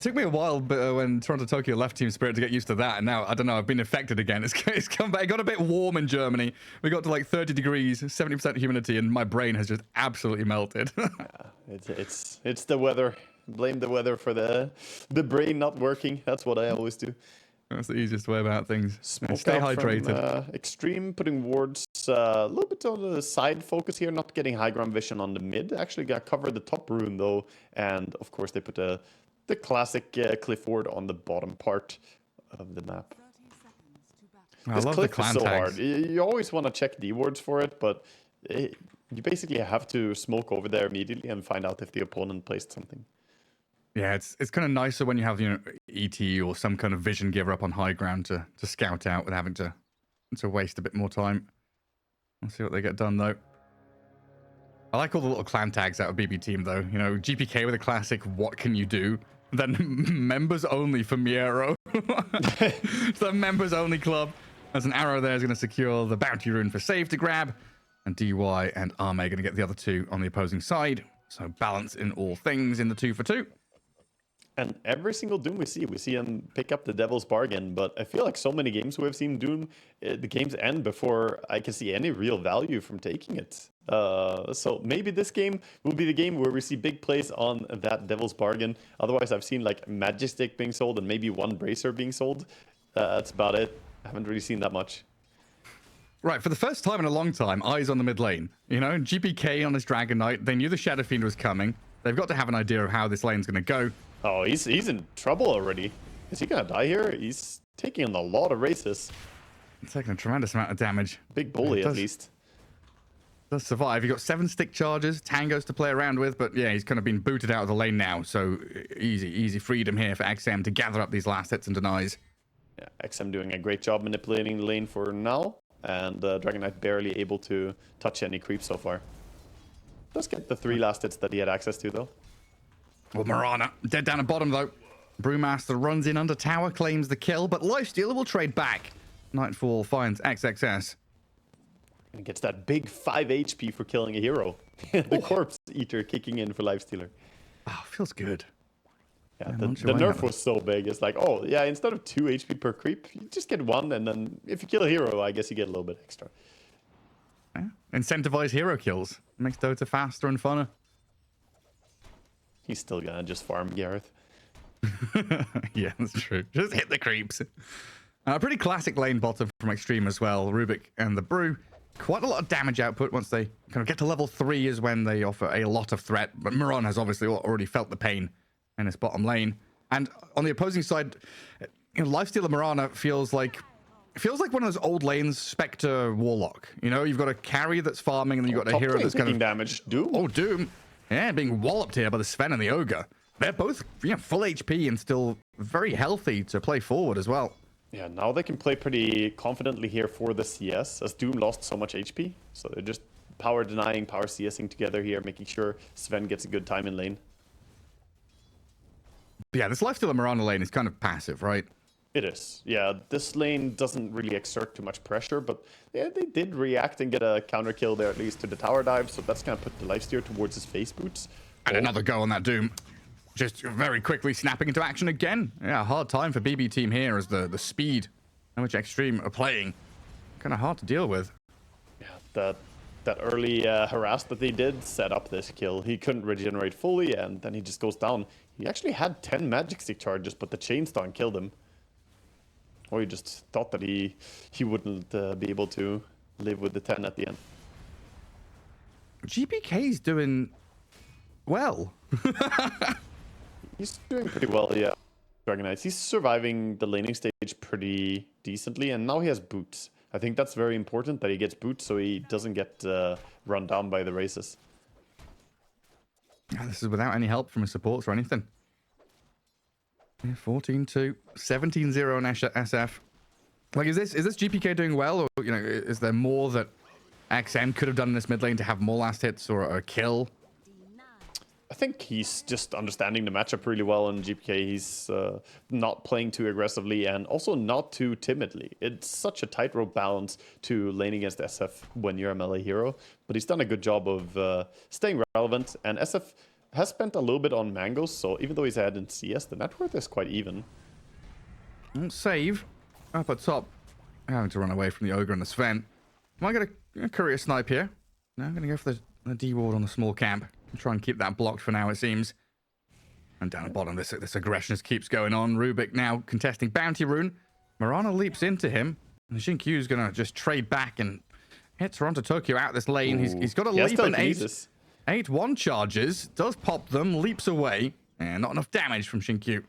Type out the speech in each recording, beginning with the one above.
Took me a while, but when Toronto Tokyo left Team Spirit to get used to that, and now I don't know, I've been affected again. It's come back. It got a bit warm in Germany. We got to like 30 degrees, 70% humidity, and my brain has just absolutely melted. Yeah, it's the weather. Blame the weather for the brain not working. That's what I always do. That's the easiest way about things. Smoke Stay out hydrated. From, Extreme putting wards a little bit on the side focus here, not getting high ground vision on the mid. Actually got covered the top rune though, and of course they put the classic cliff ward on the bottom part of the map. I This love cliff the clan is so tags. hard. You always want to check D wards for it, but you basically have to smoke over there immediately and find out if the opponent placed something. Yeah, it's kind of nicer when you have, you know, ET or some kind of vision giver up on high ground to scout out without having to waste a bit more time. Let's see what they get done though. I like all the little clan tags out of BB Team though. You know, GPK with a classic "What can you do?" Then members only for Miero. It's the members only club. There's an arrow there is going to secure the bounty rune for save to grab, and DY and Arme going to get the other two on the opposing side. So balance in all things in the 2 for 2. And every single Doom we see him pick up the Devil's Bargain. But I feel like so many games we have seen Doom, the games end before I can see any real value from taking it. So maybe this game will be the game where we see big plays on that Devil's Bargain. Otherwise, I've seen like Magic Stick being sold and maybe one Bracer being sold. That's about it. I haven't really seen that much. Right, for the first time in a long time, eyes on the mid lane. You know, GPK on his Dragon Knight. They knew the Shadow Fiend was coming. They've got to have an idea of how this lane's going to go. Oh, he's in trouble already. Is he gonna die here? He's taking a lot of races. It's taking a tremendous amount of damage. Big bully at least. Does survive. He got 7 stick charges, tangos to play around with, but yeah, he's kind of been booted out of the lane now. So easy freedom here for XM to gather up these last hits and denies. Yeah, XM doing a great job manipulating the lane for now, and Dragon Knight barely able to touch any creep so far. Does get the 3 last hits that he had access to though. Well, Marana dead down at bottom though. Brewmaster runs in under tower, claims the kill, but Lifestealer will trade back. Nightfall finds XXS. And gets that big 5 HP for killing a hero. The Corpse Eater kicking in for Lifestealer. Oh, feels good. Yeah, the nerf was so big. It's like, oh, yeah, instead of 2 HP per creep, you just get 1, and then if you kill a hero, I guess you get a little bit extra. Yeah. Incentivize hero kills. Makes Dota faster and funner. He's still gonna just farm Gareth. Yeah, that's true. Just hit the creeps. Pretty classic lane bottom from Extreme as well. Rubik and the Brew. Quite a lot of damage output once they kind of get to level 3 is when they offer a lot of threat. But Miron has obviously already felt the pain in his bottom lane. And on the opposing side, you know, Lifestealer Mirana feels like one of those old lanes, Spectre Warlock. You know, you've got a carry that's farming, and then you've got a hero that's kind of damage. Doom. Oh, Doom. Yeah, being walloped here by the Sven and the Ogre. They're both, you know, full HP and still very healthy to play forward as well. Yeah, now they can play pretty confidently here for the CS, as Doom lost so much HP. So they're just power denying, power CSing together here, making sure Sven gets a good time in lane. But yeah, this Lifestealer Mirana lane is kind of passive, right? It is. Yeah, this lane doesn't really exert too much pressure, but yeah, they did react and get a counter kill there at least to the tower dive, so that's going to put the lifesteal towards his face boots. And another go on that Doom. Just very quickly snapping into action again. Yeah, hard time for BB Team here as the speed in which Extreme are playing. Kind of hard to deal with. Yeah, that early harass that they did set up this kill. He couldn't regenerate fully, and then he just goes down. He actually had 10 magic stick charges, but the chainstone killed him. Or he just thought that he wouldn't be able to live with the 10 at the end. GPK's doing well. He's doing pretty well, yeah. Dragon Knights. He's surviving the laning stage pretty decently, and now he has boots. I think that's very important that he gets boots so he doesn't get run down by the races. Yeah, this is without any help from his supports or anything. Yeah, 14-2, 17-0 on SF. Like, is this GPK doing well, or you know, is there more that XM could have done in this mid lane to have more last hits or a kill? I think he's just understanding the matchup really well in GPK. He's not playing too aggressively and also not too timidly. It's such a tightrope balance to lane against SF when you're a melee hero, but he's done a good job of staying relevant. And SF has spent a little bit on Mangoes, so even though he's ahead in CS, the net worth is quite even. Save up at top. Having to run away from the Ogre and the Sven. Might get a career snipe here. No, I'm going to go for the D-ward on the small camp. And try and keep that blocked for now, it seems. And down the bottom, this aggression just keeps going on. Rubik now contesting Bounty Rune. Mirana leaps into him. And Xinqiu's going to just trade back and hit Toronto Tokyo out this lane. He's got a leap and 8-1 charges. Does pop them, leaps away. And not enough damage from Xinqiu.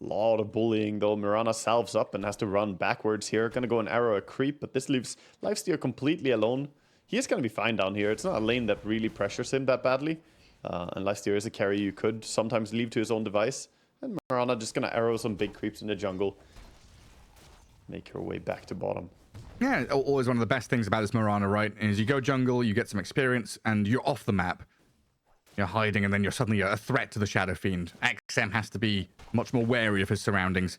Lot of bullying though. Mirana salves up and has to run backwards here. Gonna go an arrow a creep, but this leaves Lifesteal completely alone. He is gonna be fine down here. It's not a lane that really pressures him that badly. And Lifesteal is a carry you could sometimes leave to his own device. And Mirana just gonna arrow some big creeps in the jungle. Make her way back to bottom. Yeah, always one of the best things about this Mirana, right? Is you go jungle, you get some experience, and you're off the map. You're hiding, and then you're suddenly a threat to the Shadow Fiend. XM has to be much more wary of his surroundings.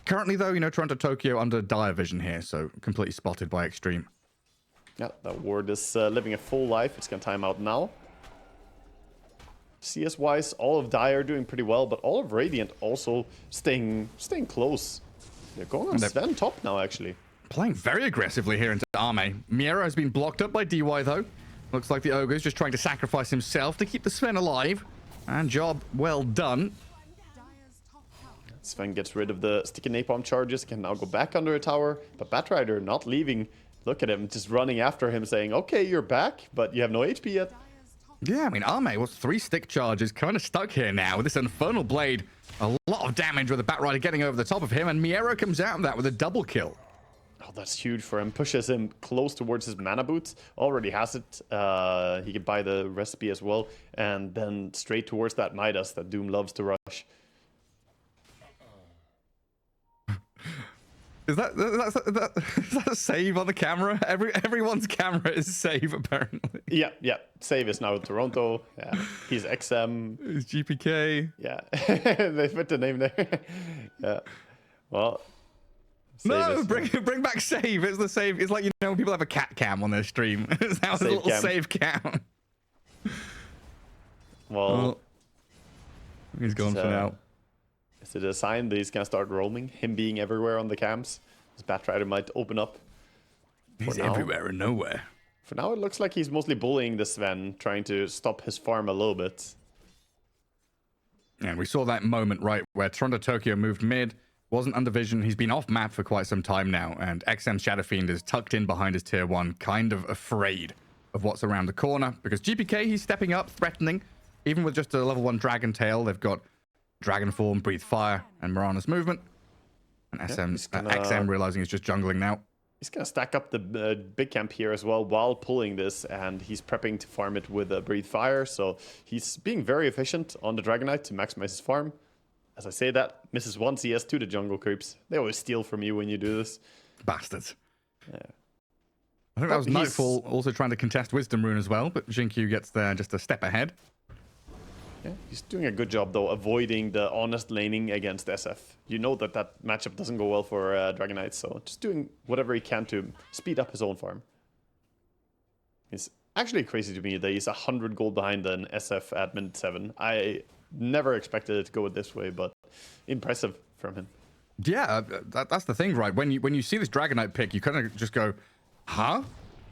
Currently, though, Toronto Tokyo under dire vision here, so completely spotted by Extreme. Yeah, that ward is living a full life. It's going to time out now. CS-wise, all of Dire doing pretty well, but all of Radiant also staying close. They're going on Sven top now, actually. Playing very aggressively here into Arme. Miera has been blocked up by DY, though. Looks like the Ogre's just trying to sacrifice himself to keep the Sven alive. And job well done. Sven gets rid of the sticky napalm charges, can now go back under a tower. But Batrider not leaving. Look at him, just running after him, saying, okay, you're back, but you have no HP yet. Yeah, I mean, Arme was 3 stick charges, kind of stuck here now with this Infernal Blade. A lot of damage with the Batrider getting over the top of him, and Miera comes out of that with a double kill. Oh, that's huge for him. Pushes him close towards his mana boots. Already has it. He can buy the recipe as well. And then straight towards that Midas that Doom loves to rush. Is that a save on the camera? Everyone's camera is save, apparently. Yeah. Save is now Toronto. Yeah. He's XM. It's GPK. Yeah. They put the name there. Yeah. Well... No, bring back save. It's the save. It's like, when people have a cat cam on their stream. That was a little save cam. Well, he's gone for now. Is it a sign that he's gonna start roaming? Him being everywhere on the cams? His Batrider might open up. He's everywhere and nowhere. For now, it looks like he's mostly bullying the Sven, trying to stop his farm a little bit. And we saw that moment, right, where Toronto Tokyo moved mid. Wasn't under vision. He's been off map for quite some time now, and XM Shadow Fiend is tucked in behind his tier 1, kind of afraid of what's around the corner, because GPK, he's stepping up, threatening. Even with just a level 1 Dragon Tail, they've got Dragon Form, Breathe Fire, and Mirana's movement. And XM realizing he's just jungling now. He's going to stack up the big camp here as well while pulling this, and he's prepping to farm it with Breathe Fire, so he's being very efficient on the Dragonite to maximize his farm. As I say that, misses 1 CS to the jungle creeps. They always steal from you when you do this. Bastards. Yeah. I think that was Nightfall also trying to contest Wisdom Rune as well, but Xinqiu gets there just a step ahead. Yeah, he's doing a good job, though, avoiding the honest laning against SF. You know that matchup doesn't go well for Dragonites, so just doing whatever he can to speed up his own farm. It's actually crazy to me that he's 100 gold behind an SF at minute 7. I never expected it to go this way, but impressive from him. Yeah, that's the thing, right? When you see this Dragonite pick, you kind of just go, huh?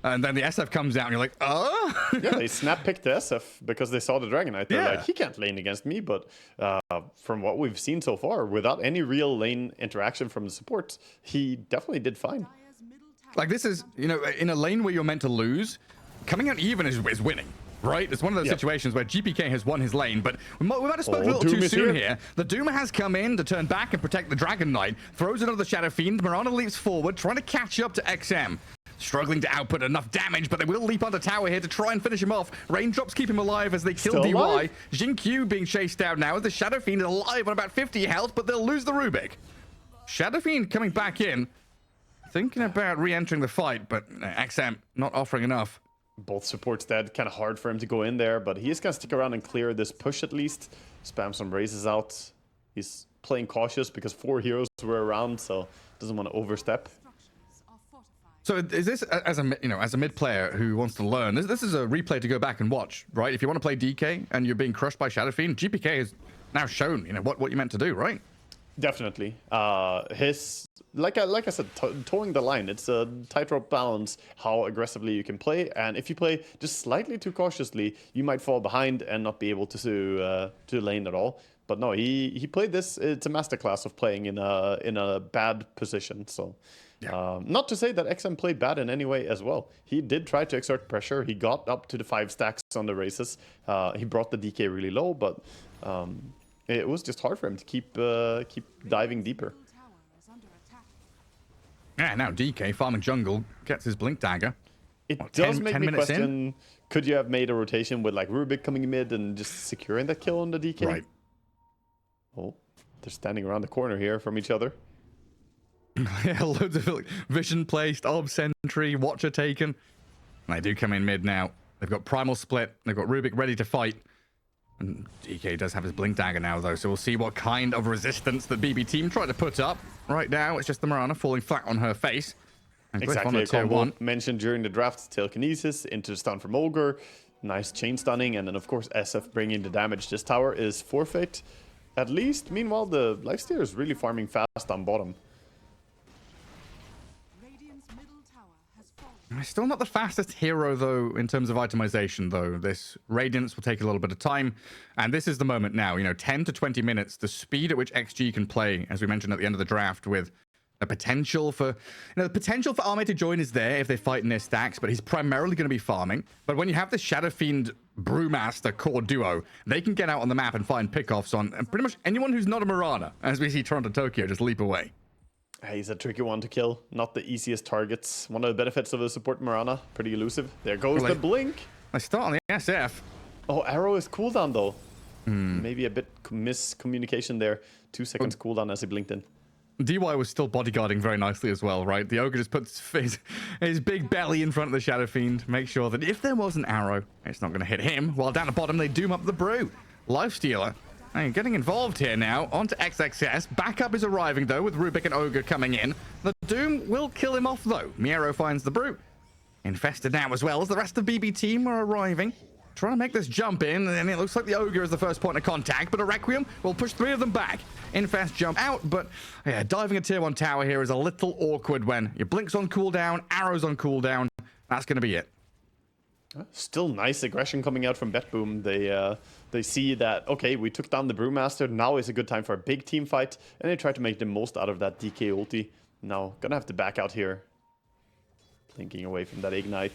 And then the SF comes out and you're like, oh? Yeah, they snap picked the SF because they saw the Dragonite. They're like, he can't lane against me, but from what we've seen so far, without any real lane interaction from the support, he definitely did fine. Like, this is, in a lane where you're meant to lose, coming out even is winning. Right? It's one of those situations where GPK has won his lane, but we might have spoken a little too soon here. The Doom has come in to turn back and protect the Dragon Knight, throws another Shadow Fiend. Mirana leaps forward, trying to catch up to XM. Struggling to output enough damage, but they will leap onto tower here to try and finish him off. Raindrops keep him alive as they kill DY. Xinqiu being chased down now as the Shadow Fiend is alive on about 50 health, but they'll lose the Rubik. Shadow Fiend coming back in, thinking about re-entering the fight, but XM not offering enough. Both supports dead, kind of hard for him to go in there, but he is going to stick around and clear this push at least. Spam some raises out. He's playing cautious because 4 heroes were around, so doesn't want to overstep. So is this as a mid player who wants to learn? This is a replay to go back and watch, right? If you want to play DK and you're being crushed by Shadow Fiend, GPK has now shown what you meant to do, right? Definitely. His like I said, towing the line. It's a tightrope balance how aggressively you can play, and if you play just slightly too cautiously, you might fall behind and not be able to lane at all. But no, he played this. It's a masterclass of playing in a bad position. So. Yeah. Not to say that XM played bad in any way as well. He did try to exert pressure. He got up to the 5 stacks on the races. He brought the DK really low, but it was just hard for him to keep diving deeper. Yeah, now DK farming jungle gets his blink dagger. It does make me question: could you have made a rotation with like Rubik coming mid and just securing that kill on the DK? Right. Oh, they're standing around the corner here from each other. Yeah, loads of vision placed, orb sentry, watcher taken. And they do come in mid now. They've got primal split. They've got Rubik ready to fight. And DK does have his blink dagger now, though, so we'll see what kind of resistance the BB team tried to put up. Right now, it's just the Mirana falling flat on her face. And exactly a combo mentioned during the draft. Telekinesis into the stun from Ogre. Nice chain stunning, and then, of course, SF bringing the damage. This tower is forfeit, at least. Meanwhile, the Lifesteal is really farming fast on bottom. Still not the fastest hero, though, in terms of itemization, though. This Radiance will take a little bit of time. And this is the moment now, 10 to 20 minutes, the speed at which XG can play, as we mentioned at the end of the draft, with the potential for... the potential for Arme to join is there if they fight in their stacks, but he's primarily going to be farming. But when you have the Shadow Fiend Brewmaster core duo, they can get out on the map and find pickoffs on pretty much anyone who's not a Mirana, as we see Toronto Tokyo just leap away. He's a tricky one to kill. Not the easiest targets. One of the benefits of the support Mirana. Pretty elusive. There goes the blink. I start on the SF. Oh, arrow is cooldown though. Maybe a bit miscommunication there. 2 seconds cooldown as he blinked in. DY was still bodyguarding very nicely as well, right? The Ogre just puts his big belly in front of the Shadow Fiend. Make sure that if there was an arrow, it's not going to hit him. While down the bottom, they doom up the Brew. Lifestealer. Hey, getting involved here now. Onto XXS. Backup is arriving, though, with Rubik and Ogre coming in. The Doom will kill him off, though. Miero finds the Brute. Infested now as well as the rest of BB team are arriving. Trying to make this jump in, and it looks like the Ogre is the first point of contact, but a Requiem will push 3 of them back. Infest jump out, but yeah, diving a tier 1 tower here is a little awkward when your Blink's on cooldown, arrows on cooldown. That's going to be it. Still nice aggression coming out from BetBoom. They see that, okay, we took down the Brewmaster. Now is a good time for a big team fight. And they try to make the most out of that DK ulti. Now, gonna have to back out here. Blinking away from that Ignite.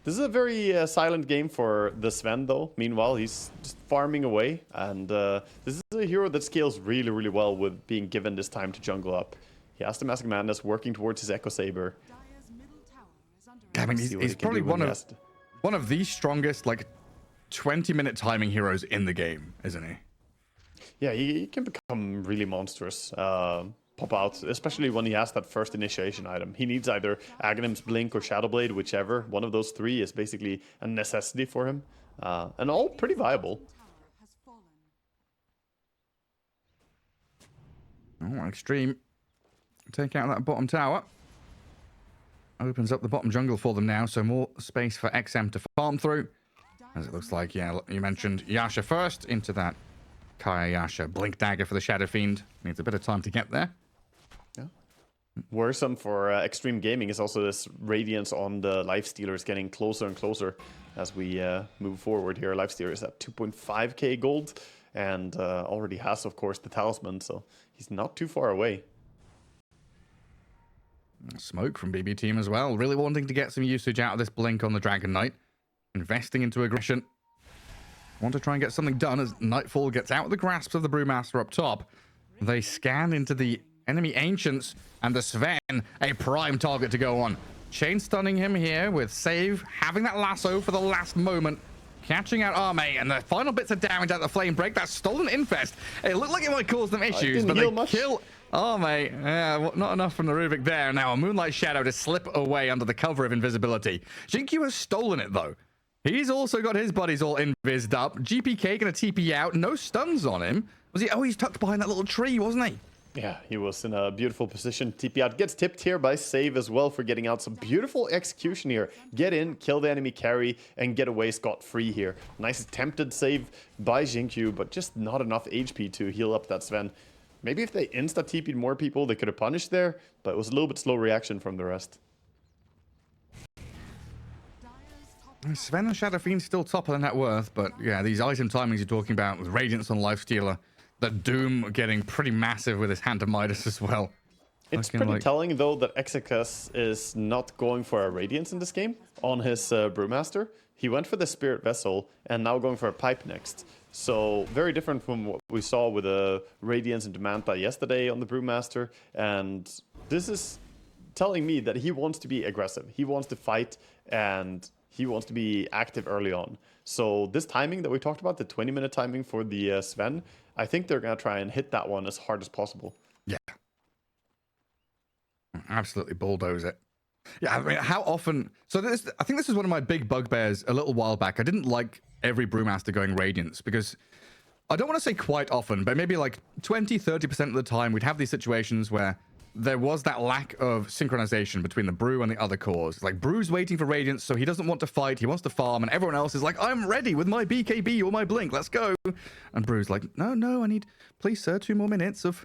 This is a very silent game for the Sven, though. Meanwhile, he's just farming away. And this is a hero that scales really, really well with being given this time to jungle up. He has the Mask Madness working towards his Echo Saber. I mean, he's probably one of the strongest, 20-minute timing heroes in the game, isn't he? Yeah, he can become really monstrous. Pop out, especially when he has that first initiation item. He needs either Aghanim's Blink or Shadowblade, whichever. One of those 3 is basically a necessity for him. And all pretty viable. Oh, Extreme. Take out that bottom tower. Opens up the bottom jungle for them now, so more space for XM to farm through. As it looks like, yeah, you mentioned Yasha first into that Kaya Yasha. Blink dagger for the Shadow Fiend. Needs a bit of time to get there. Yeah. Worrisome for Extreme Gaming is also this Radiance on the Lifestealers getting closer and closer as we move forward here. Lifestealer is at 2.5k gold and already has, of course, the Talisman, so he's not too far away. Smoke from BB team as well. Really wanting to get some usage out of this blink on the Dragon Knight. Investing into aggression. Want to try and get something done as Nightfall gets out of the grasp of the Brewmaster up top. They scan into the enemy Ancients and the Sven, a prime target to go on. Chain stunning him here with Save, having that lasso for the last moment. Catching out Arme, and the final bits of damage at the Flame Break. That stolen Infest. It looked like it might cause them issues, but they kill Arme. Yeah, not enough from the Rubik there. Now a Moonlight Shadow to slip away under the cover of invisibility. Jinkyu has stolen it, though. He's also got his buddies all invised up. GPK gonna TP out. No stuns on him. Was he? Oh, he's tucked behind that little tree, wasn't he? Yeah, he was in a beautiful position. TP out. Gets tipped here by Save as well for getting out. Some beautiful execution here. Get in, kill the enemy carry, and get away scot-free here. Nice attempted save by Jinkyu, but just not enough HP to heal up that Sven. Maybe if they insta-TP'd more people, they could have punished there, but it was a little bit slow reaction from the rest. Sven and Shadow Fiend still top of the net worth, but yeah, these item timings you're talking about with Radiance on Lifestealer, the Doom getting pretty massive with his Hand of Midas as well. It's pretty telling, though, that XXS is not going for a Radiance in this game on his Brewmaster. He went for the Spirit Vessel and now going for a Pipe next. So very different from what we saw with the Radiance and Demanta yesterday on the Brewmaster. And this is telling me that he wants to be aggressive. He wants to fight and he wants to be active early on. So this timing that we talked about, the 20-minute timing for the Sven, I think they're going to try and hit that one as hard as possible. Yeah. Absolutely bulldoze it. Yeah, I mean, how often... So I think this is one of my big bugbears a little while back. I didn't like every Brewmaster going Radiance because I don't want to say quite often, but maybe like 20, 30% of the time we'd have these situations where there was that lack of synchronization between the Brew and the other cores. Like, Brew's waiting for Radiance, so he doesn't want to fight, he wants to farm, and everyone else is like, I'm ready with my BKB or my Blink, let's go. And Brew's like, no, I need, please sir, 2 more minutes of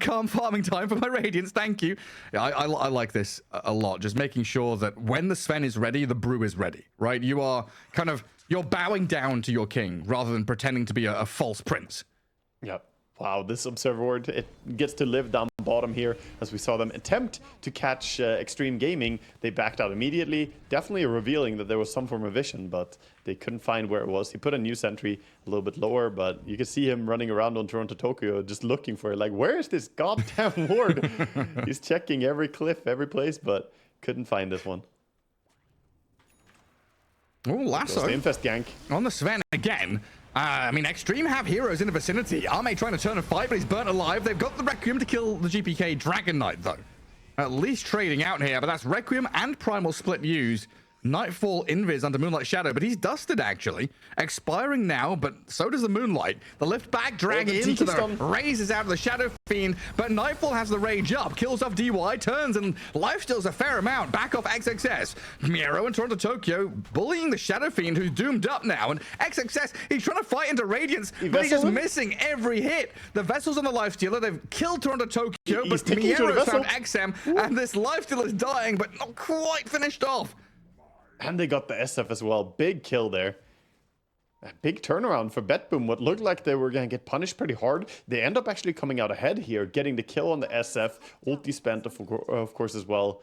calm farming time for my Radiance, thank you. Yeah, I like this a lot, just making sure that when the Sven is ready, the Brew is ready, right? You are kind of, you're bowing down to your king, rather than pretending to be a false prince. Yep. Wow, this Observer Ward, it gets to live down bottom here as we saw them attempt to catch Extreme Gaming. They backed out immediately, definitely revealing that there was some form of vision, but they couldn't find where it was. He put a new sentry a little bit lower, but you can see him running around on Toronto Tokyo just looking for it. Like, where is this goddamn ward? He's checking every cliff, every place, but couldn't find this one. Oh, Lasso. The Infest gank. On the Sven again. I mean, Extreme have heroes in the vicinity. Arme trying to turn a fight, but he's burnt alive. They've got the Requiem to kill the GPK Dragon Knight, though. At least trading out here, but that's Requiem and Primal Split used. Nightfall Invis under Moonlight Shadow, but he's dusted, actually. Expiring now, but so does the Moonlight. The lift back, drag into the raises out of the Shadow Fiend, but Nightfall has the rage up, kills off DY, turns, and lifesteals a fair amount. Back off XXS. Miero and Toronto Tokyo bullying the Shadow Fiend, who's doomed up now, and XXS, he's trying to fight into Radiance, but he's just missing every hit. The Vessel's on the Lifestealer, they've killed Toronto Tokyo, but Miero's found XM, and this Lifestealer is dying, but not quite finished off. And they got the SF as well. Big kill there. A big turnaround for BetBoom. What looked like they were going to get punished pretty hard. They end up actually coming out ahead here, getting the kill on the SF. Ulti spent, of course, as well.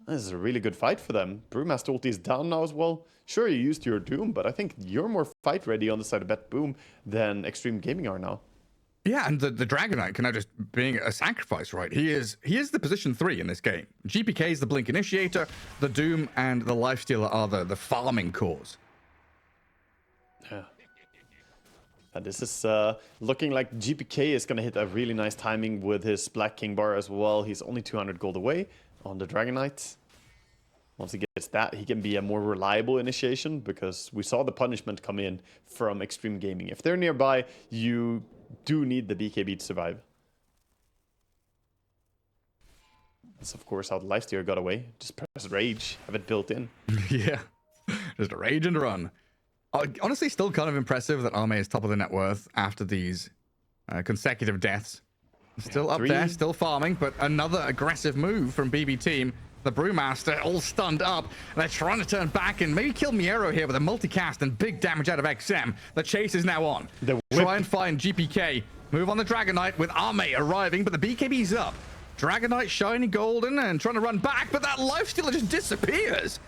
This is a really good fight for them. Brewmaster ulti is down now as well. Sure, you used your Doom, but I think you're more fight ready on the side of BetBoom than Extreme Gaming are now. Yeah, and the Dragon Knight can now just being a sacrifice, right? He is the position 3 in this game. GPK is the Blink Initiator, the Doom and the Lifestealer are the farming cores. Yeah. And this is looking like GPK is going to hit a really nice timing with his Black King bar as well. He's only 200 gold away on the Dragon Knight. Once he gets that, he can be a more reliable initiation because we saw the punishment come in from Extreme Gaming. If they're nearby, you do need the BKB to survive. That's of course how the Lifestealer got away. Just press Rage, have it built in. Yeah, just rage and run. Honestly, still kind of impressive that Arme is top of the net worth after these consecutive deaths. Still up there, still farming, but another aggressive move from BB Team. The Brewmaster all stunned up, and they're trying to turn back and maybe kill Miero here with a multicast and big damage out of XM. The chase is now on. Try and find GPK. Move on the Dragon Knight with Arme arriving, but the BKB's up. Dragon Knight shiny golden and trying to run back, but that Lifestealer just disappears.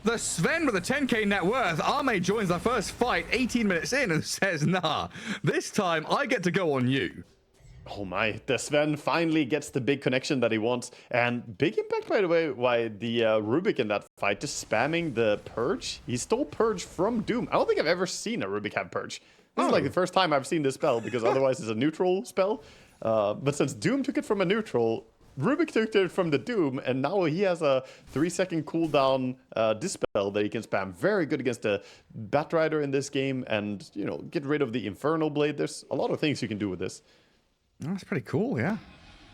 The Sven with a 10k net worth. Arme joins the first fight 18 minutes in and says, nah, this time I get to go on you. Oh my, the Sven finally gets the big connection that he wants. And big impact, by the way, why the Rubik in that fight, just spamming the Purge. He stole Purge from Doom. I don't think I've ever seen a Rubik have Purge. This is like the first time I've seen this spell, because otherwise it's a neutral spell. But since Doom took it from a neutral, Rubik took it from the Doom, and now he has a 3-second cooldown Dispel that he can spam. Very good against the Batrider in this game, and, you know, get rid of the Infernal Blade. There's a lot of things you can do with this. That's pretty cool, yeah.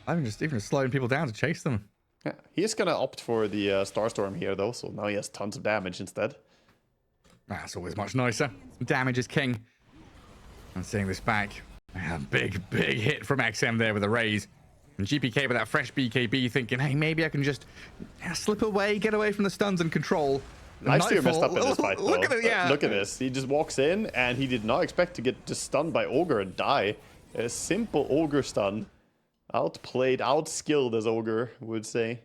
Even just slowing people down to chase them. Yeah, he is going to opt for the Starstorm here, though, so now he has tons of damage instead. That's always much nicer. Damage is king. And seeing this back, a big hit from XM there with a raise. And GPK with that fresh BKB thinking, hey, maybe I can just slip away, get away from the stuns and control. Nicely messed up in this fight, though. Look at it, yeah. Look at this. He just walks in, and he did not expect to get just stunned by Ogre and die. A simple Ogre stun. Outplayed, outskilled, as Ogre would say.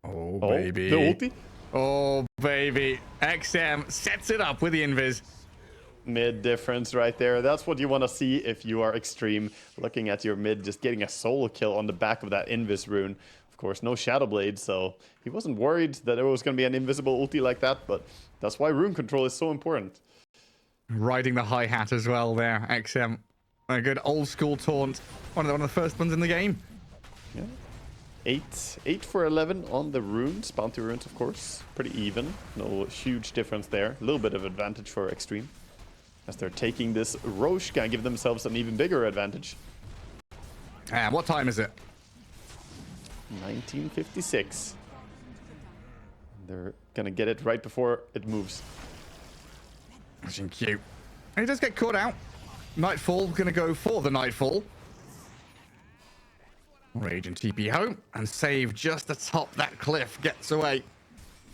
Oh, baby. The ulti? Oh, baby. XM sets it up with the invis. Mid difference right there. That's what you want to see if you are Extreme. Looking at your mid, just getting a solo kill on the back of that invis rune. Of course, no Shadow Blade, so he wasn't worried that there was going to be an invisible ulti like that, but that's why rune control is so important. Riding the hi-hat as well there, XM. A good old school taunt. One of the first ones in the game. Yeah. 8 for 11 on the runes. Bounty runes, of course. Pretty even. No huge difference there. A little bit of advantage for Extreme. As they're taking this Roche, gonna give themselves an even bigger advantage. And what time is it? 1956. They're gonna get it right before it moves. That's cute. And he does get caught out. Nightfall gonna go for the Nightfall. Rage and TP home and save just atop that cliff. Gets away.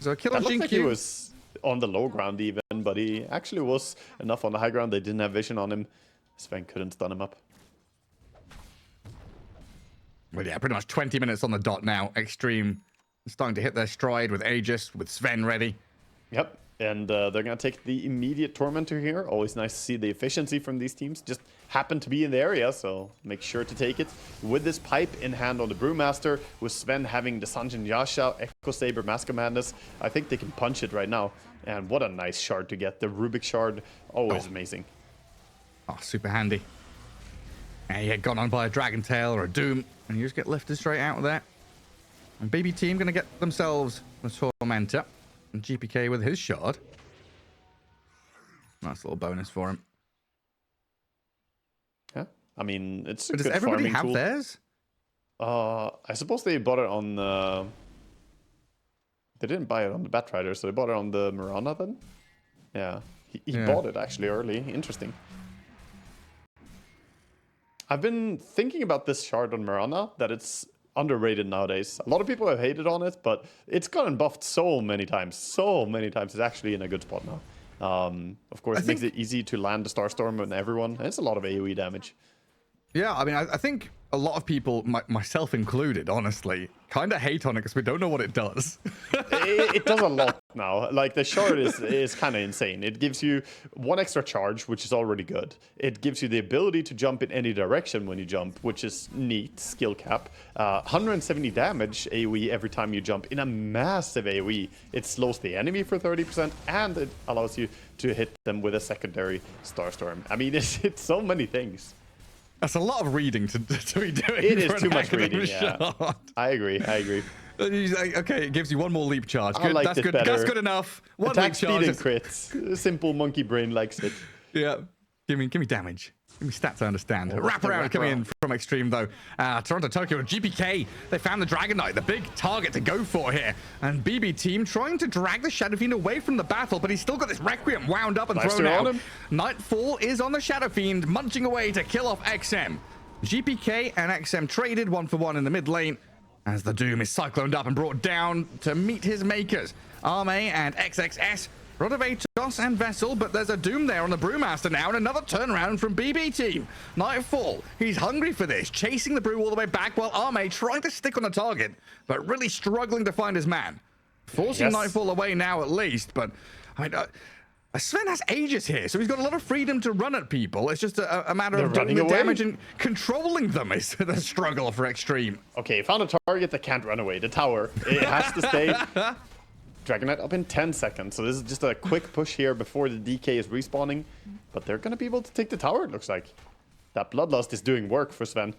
So a kill on That looked GQ. like he was on the low ground even, but he actually was enough on the high ground. They didn't have vision on him. Sven couldn't stun him up. Well, yeah, pretty much 20 minutes on the dot now. Extreme starting to hit their stride with Aegis, with Sven ready. Yep. And they're going to take the immediate Tormentor here. Always nice to see the efficiency from these teams. Just happen to be in the area, so make sure to take it. With this pipe in hand on the Brewmaster, with Sven having the Sanjin Yasha, Echo Saber, Mask of Madness, I think they can punch it right now. And what a nice shard to get. The Rubik shard, always amazing. Oh, super handy. And you get gone on by a Dragon Tail or a Doom, and you just get lifted straight out of there. And BB Team going to get themselves the Tormentor. And GPK with his shard. Nice little bonus for him. Yeah, I mean, it's a But does good everybody farming have tool. theirs? I suppose they bought it on... They didn't buy it on the Batrider, so they bought it on the Mirana then? Yeah, he bought it actually early. Interesting. I've been thinking about this shard on Mirana, that it's underrated nowadays. A lot of people have hated on it, but it's gotten buffed so many times. So many times. It's actually in a good spot now. Of course, it makes it easy to land the Starstorm on everyone. And it's a lot of AoE damage. Yeah, I mean, I think a lot of people, myself included, honestly, kind of hate on it because we don't know what it does. It does a lot now. Like, the shard is kind of insane. It gives you 1 extra charge, which is already good. It gives you the ability to jump in any direction when you jump, which is neat, skill cap. 170 damage AoE every time you jump in a massive AoE. It slows the enemy for 30%, and it allows you to hit them with a secondary Starstorm. I mean, it's so many things. That's a lot of reading to be doing. It is too much reading, yeah. I agree. Okay, it gives you 1 more leap charge. I Good. like That's it good. better. That's good enough. 1 Attack leap speed charge. and crits. Simple monkey brain likes it. Yeah. Give me damage. Give me stats I understand. Oh, Wrap around wrap coming around. in from Extreme, though. Toronto, Tokyo, GPK. They found the Dragon Knight, the big target to go for here. And BB Team trying to drag the Shadow Fiend away from the battle, but he's still got this Requiem wound up and Nice thrown to on out. him. Nightfall is on the Shadow Fiend, munching away to kill off XM. GPK and XM traded 1 for 1 in the mid lane, as the Doom is cycloned up and brought down to meet his makers. Arme and XXS. Rodovatos and Vessel, but there's a Doom there on the Brewmaster now, and another turnaround from BB Team. Nightfall, he's hungry for this, chasing the Brew all the way back, while Arme trying to stick on the target, but really struggling to find his man. Forcing Nightfall away now at least, but I mean, Sven has Aegis here, so he's got a lot of freedom to run at people. It's just a matter of doing the damage and controlling them is the struggle for Extreme. Okay, found a target that can't run away. The tower. It has to stay. Dragon Knight up in 10 seconds. So this is just a quick push here before the DK is respawning. But they're going to be able to take the tower, it looks like. That Bloodlust is doing work for Sven.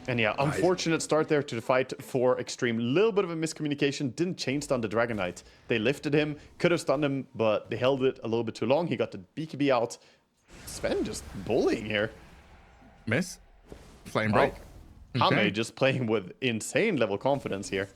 And yeah, unfortunate start there to the fight for Extreme. Little bit of a miscommunication. Didn't chain stun the Dragon Knight. They lifted him, could have stunned him, but they held it a little bit too long. He got the BKB out. Sven just bullying here. Miss. Flame break. Hame just playing with insane level confidence here.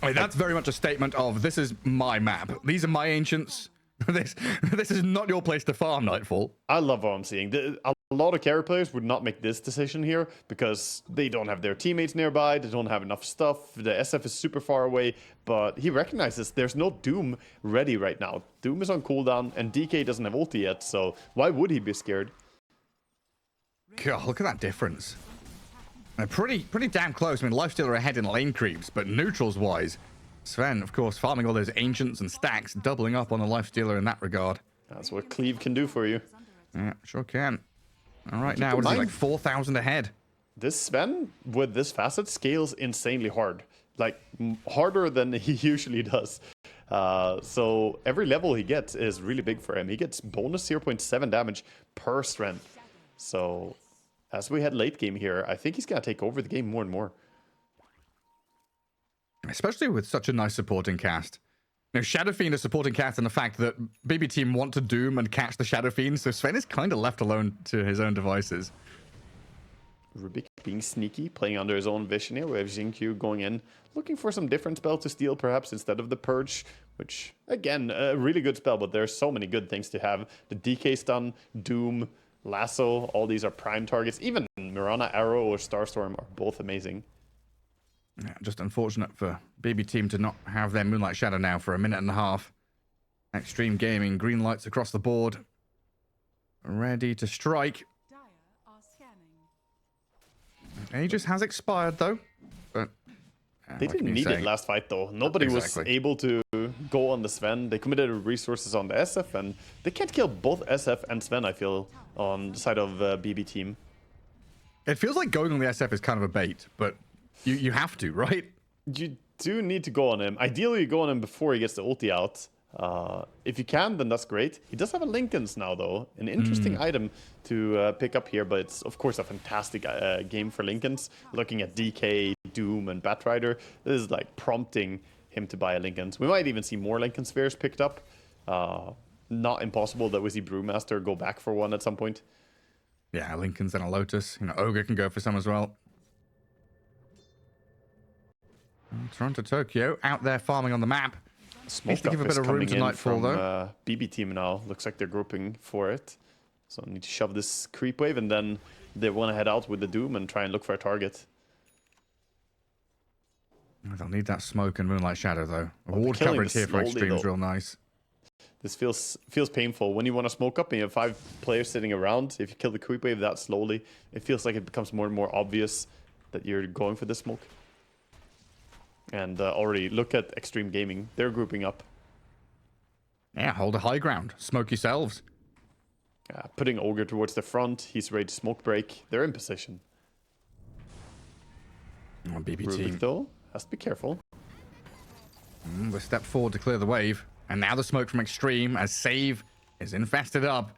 I mean, that's very much a statement of, this is my map. These are my ancients. This is not your place to farm, Nightfall. I love what I'm seeing. A lot of carry players would not make this decision here because they don't have their teammates nearby, they don't have enough stuff, the SF is super far away, but he recognizes there's no Doom ready right now. Doom is on cooldown, and DK doesn't have ulti yet, so why would he be scared? God, look at that difference. Pretty damn close. I mean, Lifestealer are ahead in lane creeps, but neutrals-wise, Sven, of course, farming all those ancients and stacks, doubling up on the Lifestealer in that regard. That's what Cleave can do for you. Yeah, sure can. All right, now, what is he, like 4,000 ahead? This Sven, with this facet, scales insanely hard. Like, harder than he usually does. So every level he gets is really big for him. He gets bonus 0.7 damage per strength. So as we head late game here, I think he's going to take over the game more and more. Especially with such a nice supporting cast. You know, Shadow Fiend is supporting cast, and the fact that BB Team want to Doom and catch the Shadow Fiend, so Sven is kind of left alone to his own devices. Rubik being sneaky, playing under his own vision here. We have Xingqiu going in, looking for some different spell to steal perhaps instead of the Purge, which, again, a really good spell, but there's so many good things to have. The DK stun, Doom, Lasso, all these are prime targets. Even Mirana Arrow or Starstorm are both amazing. Yeah, just unfortunate for BB Team to not have their Moonlight Shadow now for a minute and a half. Extreme Gaming, green lights across the board. Ready to strike. Aegis has expired though. But they didn't need it last fight though. Nobody was able to go on the Sven. They committed resources on the SF, and they can't kill both SF and Sven, I feel, on the side of BB Team. It feels like going on the SF is kind of a bait, but you have to, right? You do need to go on him. Ideally, you go on him before he gets the ulti out. If you can, then that's great. He does have a Linken's now, though. An interesting item to pick up here, but it's, of course, a fantastic game for Linken's. Looking at DK, Doom, and Batrider, this is like prompting him to buy a Linken's. We might even see more Linken Spheres picked up. Not impossible that we see Brewmaster go back for one at some point. Yeah, Linken's and a Lotus. You know, Ogre can go for some as well. Toronto Tokyo out there farming on the map. Smoke to give a bit of room to Nightfall, though. BB Team now looks like they're grouping for it. So I need to shove this creep wave, and then they want to head out with the Doom and try and look for a target. They'll need that smoke and Moonlight Shadow, though. Ward coverage here for Extreme is real nice. This feels painful. When you want to smoke up and you have 5 players sitting around, if you kill the creep wave that slowly, it feels like it becomes more and more obvious that you're going for the smoke. And already look at Extreme Gaming. They're grouping up. Yeah, hold a high ground. Smoke yourselves. Putting Ogre towards the front. He's ready to smoke break. They're in position. BB Rubik, Team, though, has to be careful. They step forward to clear the wave. And now the smoke from Extreme as Save is infested up.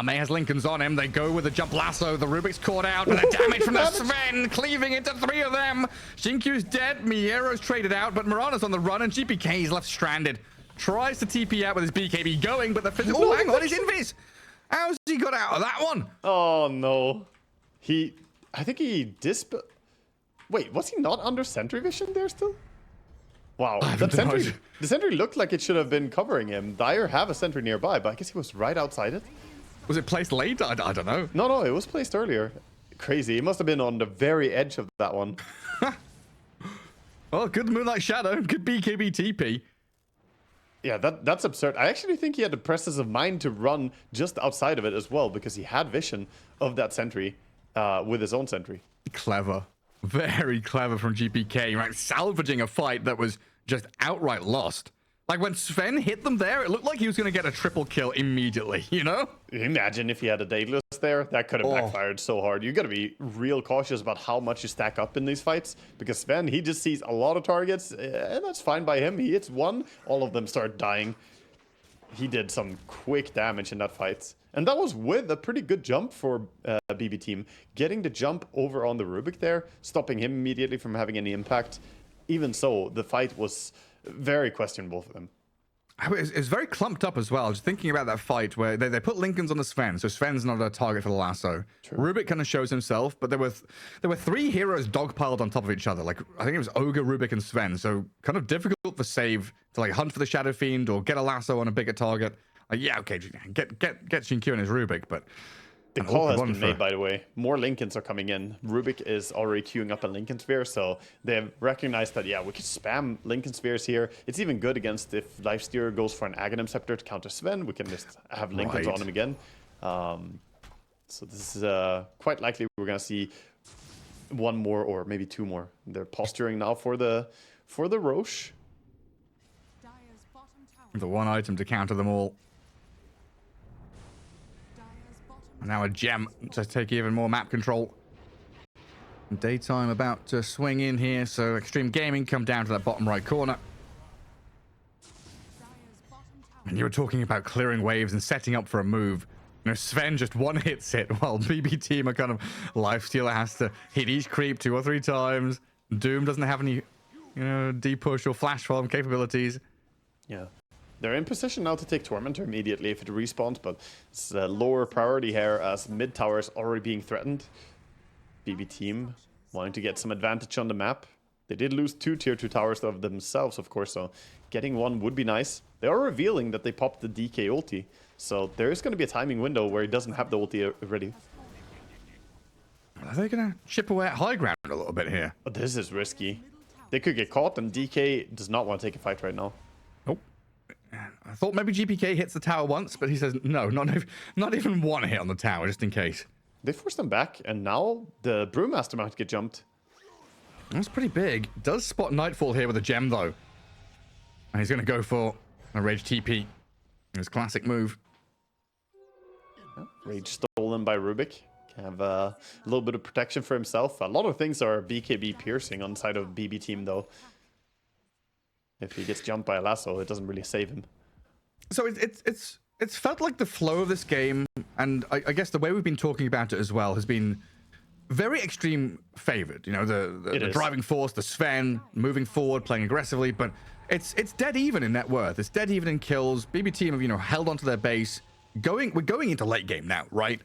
May has Linken's on him. They go with the jump lasso. The Rubik's caught out. And the damage from the Sven, cleaving into 3 of them. Xingqiu's dead. Miero's traded out, but Mirana's on the run, and GPK is left stranded. Tries to TP out with his BKB going, but the physical... Oh, hang on, he's invis! How's he got out of that one? Oh, no. I think he Wait, was he not under sentry vision there still? Wow, the sentry looked like it should have been covering him. Dire have a sentry nearby, but I guess he was right outside it. Was it placed late? I don't know. No, it was placed earlier. Crazy. It must have been on the very edge of that one. Well, good Moonlight Shadow. Good BKB TP. Yeah, that's absurd. I actually think he had the presence of mind to run just outside of it as well, because he had vision of that sentry with his own sentry. Clever. Very clever from GPK, right? Salvaging a fight that was just outright lost. Like, when Sven hit them there, it looked like he was going to get a triple kill immediately, you know? Imagine if he had a Daedalus there. That could have backfired so hard. You got to be real cautious about how much you stack up in these fights, because Sven, he just sees a lot of targets, and that's fine by him. He hits one, all of them start dying. He did some quick damage in that fight. And that was with a pretty good jump for BB Team. Getting the jump over on the Rubik there, stopping him immediately from having any impact. Even so, the fight was very questionable for them. It's very clumped up as well. Just thinking about that fight where they put Lincoln's on the Sven, so Sven's not a target for the lasso. True. Rubik kind of shows himself, but there were 3 heroes dogpiled on top of each other. Like I think it was Ogre, Rubik, and Sven. So kind of difficult for Save to like hunt for the Shadow Fiend or get a lasso on a bigger target. Like yeah, okay, get Xinkyu and his Rubik, but the call has been made, by the way. More Lincolns are coming in. Rubik is already queuing up a Lincoln Sphere, so they have recognized that, yeah, we could spam Lincoln Spheres here. It's even good against if Lifesteer goes for an Aghanim Scepter to counter Sven. We can just have Lincolns on him again. So this is quite likely we're going to see 1 more or maybe 2 more. They're posturing now for the Roche. The 1 item to counter them all. Now a gem to take even more map control. Daytime about to swing in here, so Extreme Gaming come down to that bottom right corner. And you were talking about clearing waves and setting up for a move. You know, Sven just 1-hits it, while BB team are kind of Lifestealer has to hit each creep 2 or 3 times. Doom doesn't have any, you know, D-push or flash farm capabilities. Yeah. They're in position now to take Tormentor immediately if it respawns, but it's a lower priority here as mid tower is already being threatened. BB team wanting to get some advantage on the map. They did lose 2 tier 2 towers of themselves, of course, so getting 1 would be nice. They are revealing that they popped the DK ulti, so there is going to be a timing window where he doesn't have the ulti ready. Are they going to chip away at high ground a little bit here? But this is risky. They could get caught, and DK does not want to take a fight right now. Nope. I thought maybe GPK hits the tower once, but he says no, not even 1 hit on the tower, just in case. They forced them back, and now the Brewmaster might get jumped. That's pretty big. Does spot Nightfall here with a gem, though. And he's going to go for a Rage TP. His classic move. Rage stolen by Rubik. Can have a little bit of protection for himself. A lot of things are BKB piercing on the side of BB team, though. If he gets jumped by a lasso, it doesn't really save him. So it's felt like the flow of this game, and I guess the way we've been talking about it as well, has been very extreme favored. You know, the driving force, the Sven, moving forward, playing aggressively, but it's dead even in net worth. It's dead even in kills. BB team have, you know, held onto their base. We're going into late game now, right?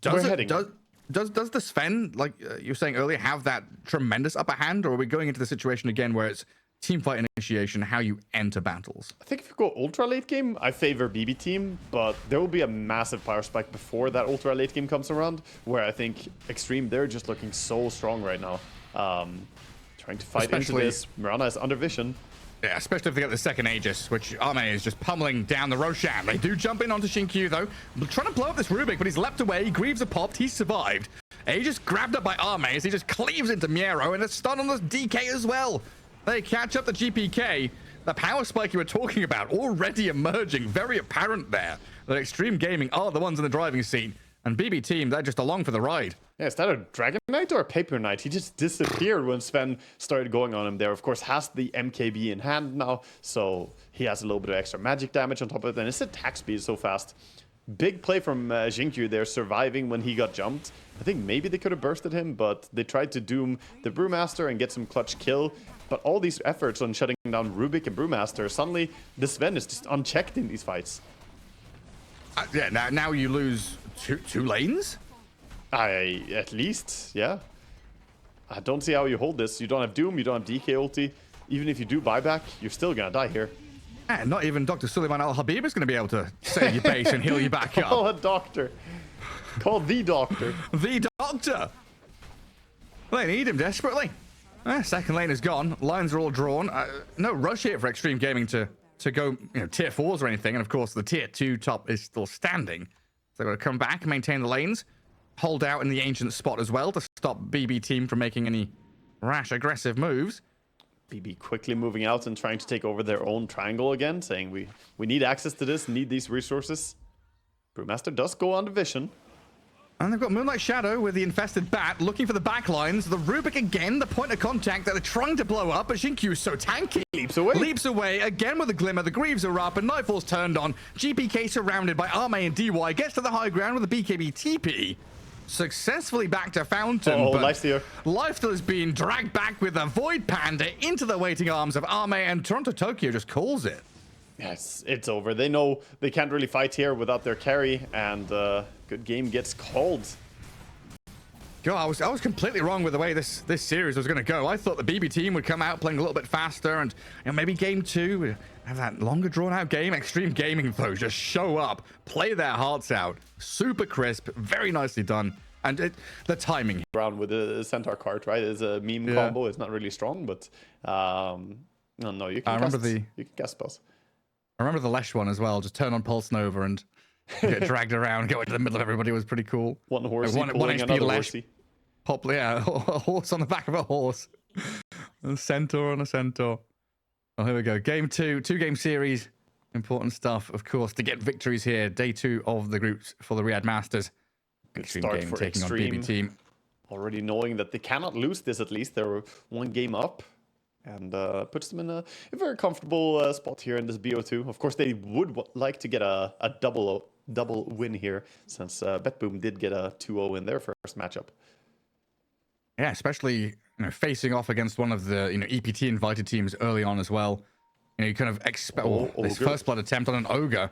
Does the Sven, like you were saying earlier, have that tremendous upper hand, or are we going into the situation again where it's team fight initiation, how you enter battles? I think if you go ultra late game, I favor BB team, but there will be a massive power spike before that ultra late game comes around, where I think Extreme, they're just looking so strong right now. Trying to fight into this. Mirana is under vision. Yeah, especially if they get the second Aegis, which Arme is just pummeling down the Roshan. They do jump in onto Xinkyu, though. Trying to blow up this Rubik, but he's leapt away. Greaves are popped. He's survived. Aegis grabbed up by Arme as he just cleaves into Miero, and a stun on the DK as well. They catch up the GPK. The power spike you were talking about already emerging, very apparent there. The Extreme Gaming are the ones in the driving seat, and BB team, they're just along for the ride. Yeah, is that a Dragon Knight or a Paper Knight? He just disappeared when Sven started going on him there. Of course, has the MKB in hand now, so he has a little bit of extra magic damage on top of it, and his attack speed is so fast. Big play from Xinkyu there, surviving when he got jumped. I think maybe they could have bursted him, but they tried to doom the Brewmaster and get some clutch kill. But all these efforts on shutting down Rubik and Brewmaster, suddenly the Sven is just unchecked in these fights. Yeah, now you lose two lanes? At least, yeah. I don't see how you hold this. You don't have Doom, you don't have DK ulti. Even if you do buyback, you're still gonna die here. And not even Dr. Suleiman Al-Habib is going to be able to save your base and heal you back up. Call a doctor. Call the doctor. The doctor. They need him desperately. Second lane is gone. Lines are all drawn. No rush here for Extreme Gaming to go, you know, tier 4s or anything. And of course, the tier 2 top is still standing. So they're going to come back, maintain the lanes, hold out in the ancient spot as well to stop BB team from making any rash, aggressive moves. BB quickly moving out and trying to take over their own triangle again, saying we need access to this, need these resources. Brewmaster does go on to vision. And they've got Moonlight Shadow with the infested bat looking for the backlines. The Rubik again, the point of contact that they're trying to blow up, but Xinkyu is so tanky. Leaps away again with a glimmer. The Greaves are up and Nightfall's turned on. GPK surrounded by Arme and DY gets to the high ground with a BKB TP. Successfully back to Fountain, but Lifesteal is being dragged back with a Void Panda into the waiting arms of Arme, and Toronto Tokyo just calls it. Yes, it's over. They know they can't really fight here without their carry, and good game gets called. God, I was completely wrong with the way this series was going to go. I thought the BB team would come out playing a little bit faster, and maybe game 2 would have that longer drawn out game. Extreme Gaming though just show up, play their hearts out, super crisp, very nicely done, and the timing. Around with the centaur cart, right? It's a meme combo. It's not really strong, but no, you can. You can cast spells. I remember the Lesh one as well. Just turn on Pulse Nova and get dragged around, go into the middle of everybody. Was pretty cool. One horsey one HP Lesh. Pop, yeah, a horse on the back of a horse. A centaur on a centaur. Oh, here we go. Game 2, 2-game series. Important stuff, of course, to get victories here. Day 2 of the groups for the Riyadh Masters. Good start game for taking Extreme. on BB team. Already knowing that they cannot lose this, at least they're 1 game up, and puts them in a very comfortable spot here in this BO2. Of course, they would like to get a double win here, since BetBoom did get a 2-0 in their first matchup. Yeah, especially facing off against one of the EPT invited teams early on as well. You kind of expect this first blood attempt on an ogre.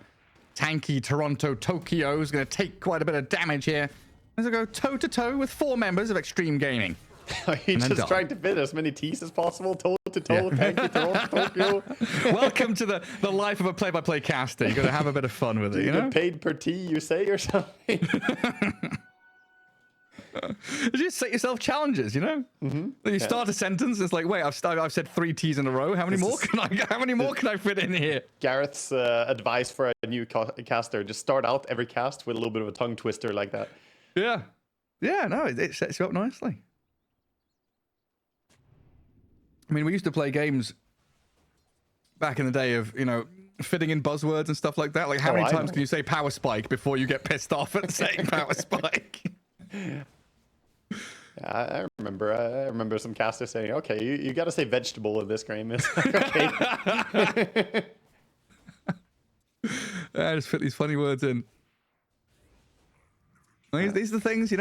Tanky Toronto Tokyo is going to take quite a bit of damage here. As I go toe to toe with 4 members of Extreme Gaming. He's just trying to fit as many T's as possible, toe to toe. Tanky Toronto Tokyo. Welcome to the life of a play-by-play caster. You got to have a bit of fun with it. You get paid per T, you say, or something. You just set yourself challenges, You start a sentence, it's like, wait, I've said 3 T's in a row. How many more can I fit in here? Gareth's advice for a new caster: just start out every cast with a little bit of a tongue twister like that. Yeah, no, it sets you up nicely. I mean, we used to play games back in the day of fitting in buzzwords and stuff like that. Like, how many times can you say power spike before you get pissed off at saying power spike? Yeah, I remember some casters saying, "Okay, you got to say vegetable in this game." It's like, okay. I just fit these funny words in. These are the things you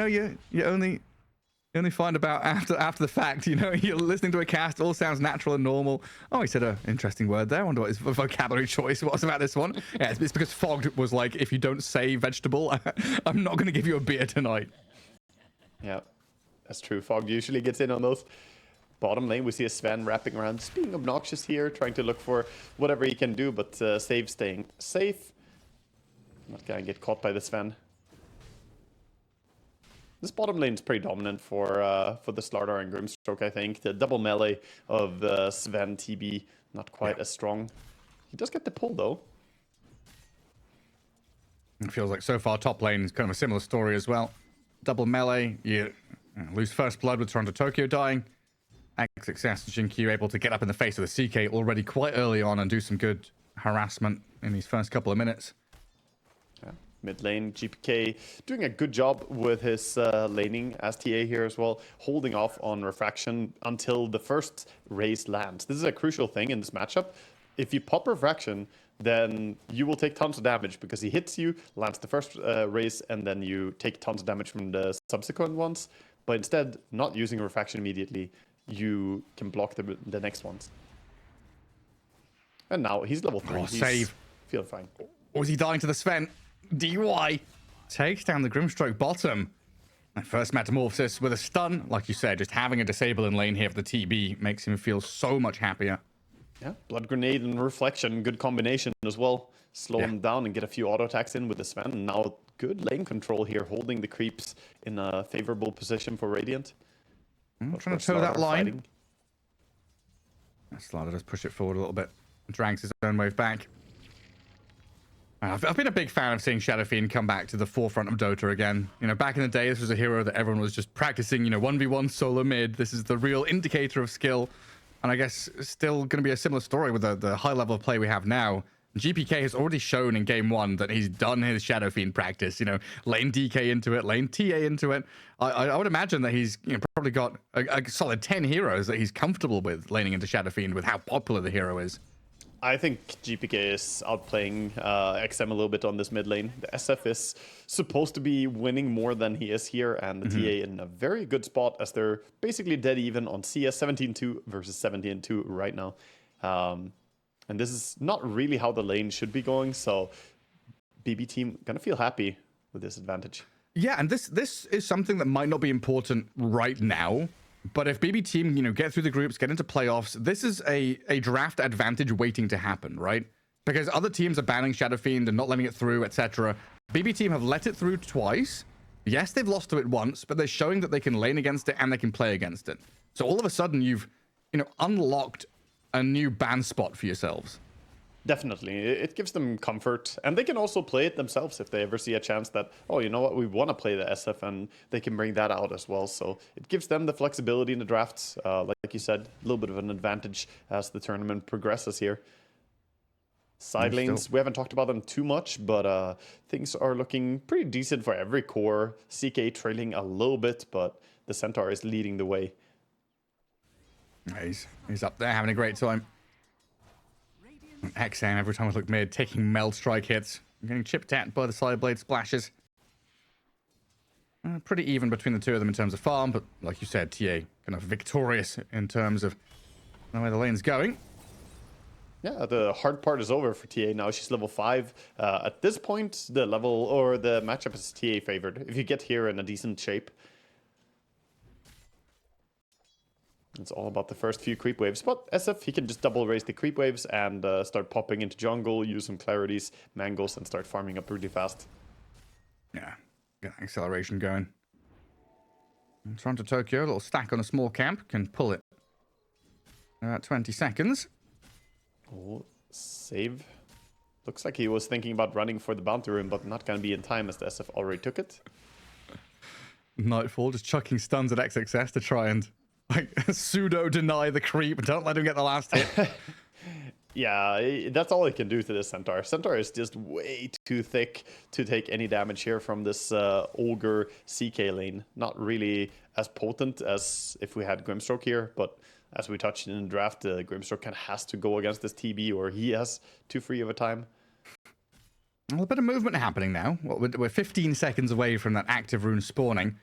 only find about after the fact. You're listening to a cast, all sounds natural and normal. Oh, he said an interesting word there. I wonder what his vocabulary choice was about this one. Yeah, it's because Fogged was like, if you don't say vegetable, I'm not going to give you a beer tonight. Yeah, that's true. Fogged usually gets in on those. Bottom lane, we see a Sven wrapping around, just being obnoxious here, trying to look for whatever he can do, but Save staying safe. Not gonna get caught by the Sven. This bottom lane is pretty dominant for the Slardar and Grimstroke, I think. The double melee of Sven TB, not quite as strong. He does get the pull, though. It feels like so far top lane is kind of a similar story as well. Double melee, you lose first blood with Toronto Tokyo dying. Success, Jinkyu able to get up in the face of the CK already quite early on and do some good harassment in these first couple of minutes. Yeah. Mid lane, GPK doing a good job with his laning as TA here as well, holding off on Refraction until the first raise lands. This is a crucial thing in this matchup. If you pop Refraction, then you will take tons of damage because he hits you, lands the first raise, and then you take tons of damage from the subsequent ones. But instead, not using Refraction immediately, you can block the next ones. And now he's level 3. He's save. Feeling fine. Or is he dying to the Sven? DY takes down the Grimstroke bottom. That first Metamorphosis with a stun. Like you said, just having a disable in lane here for the TB makes him feel so much happier. Yeah, Blood Grenade and Reflection, good combination as well. Slow him down and get a few auto attacks in with the Sven. And now good lane control here, holding the creeps in a favorable position for Radiant. Trying to toe that line. Slardar does push it forward a little bit. Drags his own wave back. I've been a big fan of seeing Shadow Fiend come back to the forefront of Dota again. Back in the day, this was a hero that everyone was just practicing, 1v1 solo mid. This is the real indicator of skill. And I guess still going to be a similar story with the high level of play we have now. GPK has already shown in game 1 that he's done his Shadow Fiend practice. Lane DK into it, lane TA into it. I would imagine that he's probably got a solid 10 heroes that he's comfortable with laning into Shadow Fiend with how popular the hero is. I think GPK is outplaying XM a little bit on this mid lane. The SF is supposed to be winning more than he is here, and the TA in a very good spot as they're basically dead even on CS 17-2 versus 17-2 right now. And this is not really how the lane should be going. So BB team gonna feel happy with this advantage. Yeah, and this is something that might not be important right now. But if BB team, get through the groups, get into playoffs, this is a draft advantage waiting to happen, right? Because other teams are banning Shadow Fiend and not letting it through, etc. BB team have let it through twice. Yes, they've lost to it once, but they're showing that they can lane against it and they can play against it. So all of a sudden, you've, unlocked a new ban spot for yourselves. Definitely. It gives them comfort. And they can also play it themselves if they ever see a chance that, oh, you know what, we want to play the SF, and they can bring that out as well. So it gives them the flexibility in the drafts. Like you said, a little bit of an advantage as the tournament progresses here. Side lanes, we haven't talked about them too much, but things are looking pretty decent for every core. CK trailing a little bit, but the Centaur is leading the way. He's up there having a great time. XN, every time I look mid, taking meld strike hits. Getting chipped at by the side blade splashes. Pretty even between the two of them in terms of farm, but like you said, TA kind of victorious in terms of where the lane's going. Yeah, the hard part is over for TA now. She's level 5. At this point, the level or the matchup is TA favored. If you get here in a decent shape, it's all about the first few creep waves. But SF, he can just double raise the creep waves and start popping into jungle, use some clarities, mangles, and start farming up really fast. Yeah, get acceleration going. And Toronto Tokyo, a little stack on a small camp, can pull it. 20 seconds. Oh, save. Looks like he was thinking about running for the bounty room, but not going to be in time as the SF already took it. Nightfall just chucking stuns at XXS to try and pseudo deny the creep. Don't let him get the last hit. Yeah, that's all he can do to this Centaur. Centaur is just way too thick to take any damage here from this Ogre CK lane. Not really as potent as if we had Grimstroke here, but as we touched in the draft, Grimstroke kind of has to go against this TB or he has too free of a time. Well, a bit of movement happening now. We're 15 seconds away from that active rune spawning.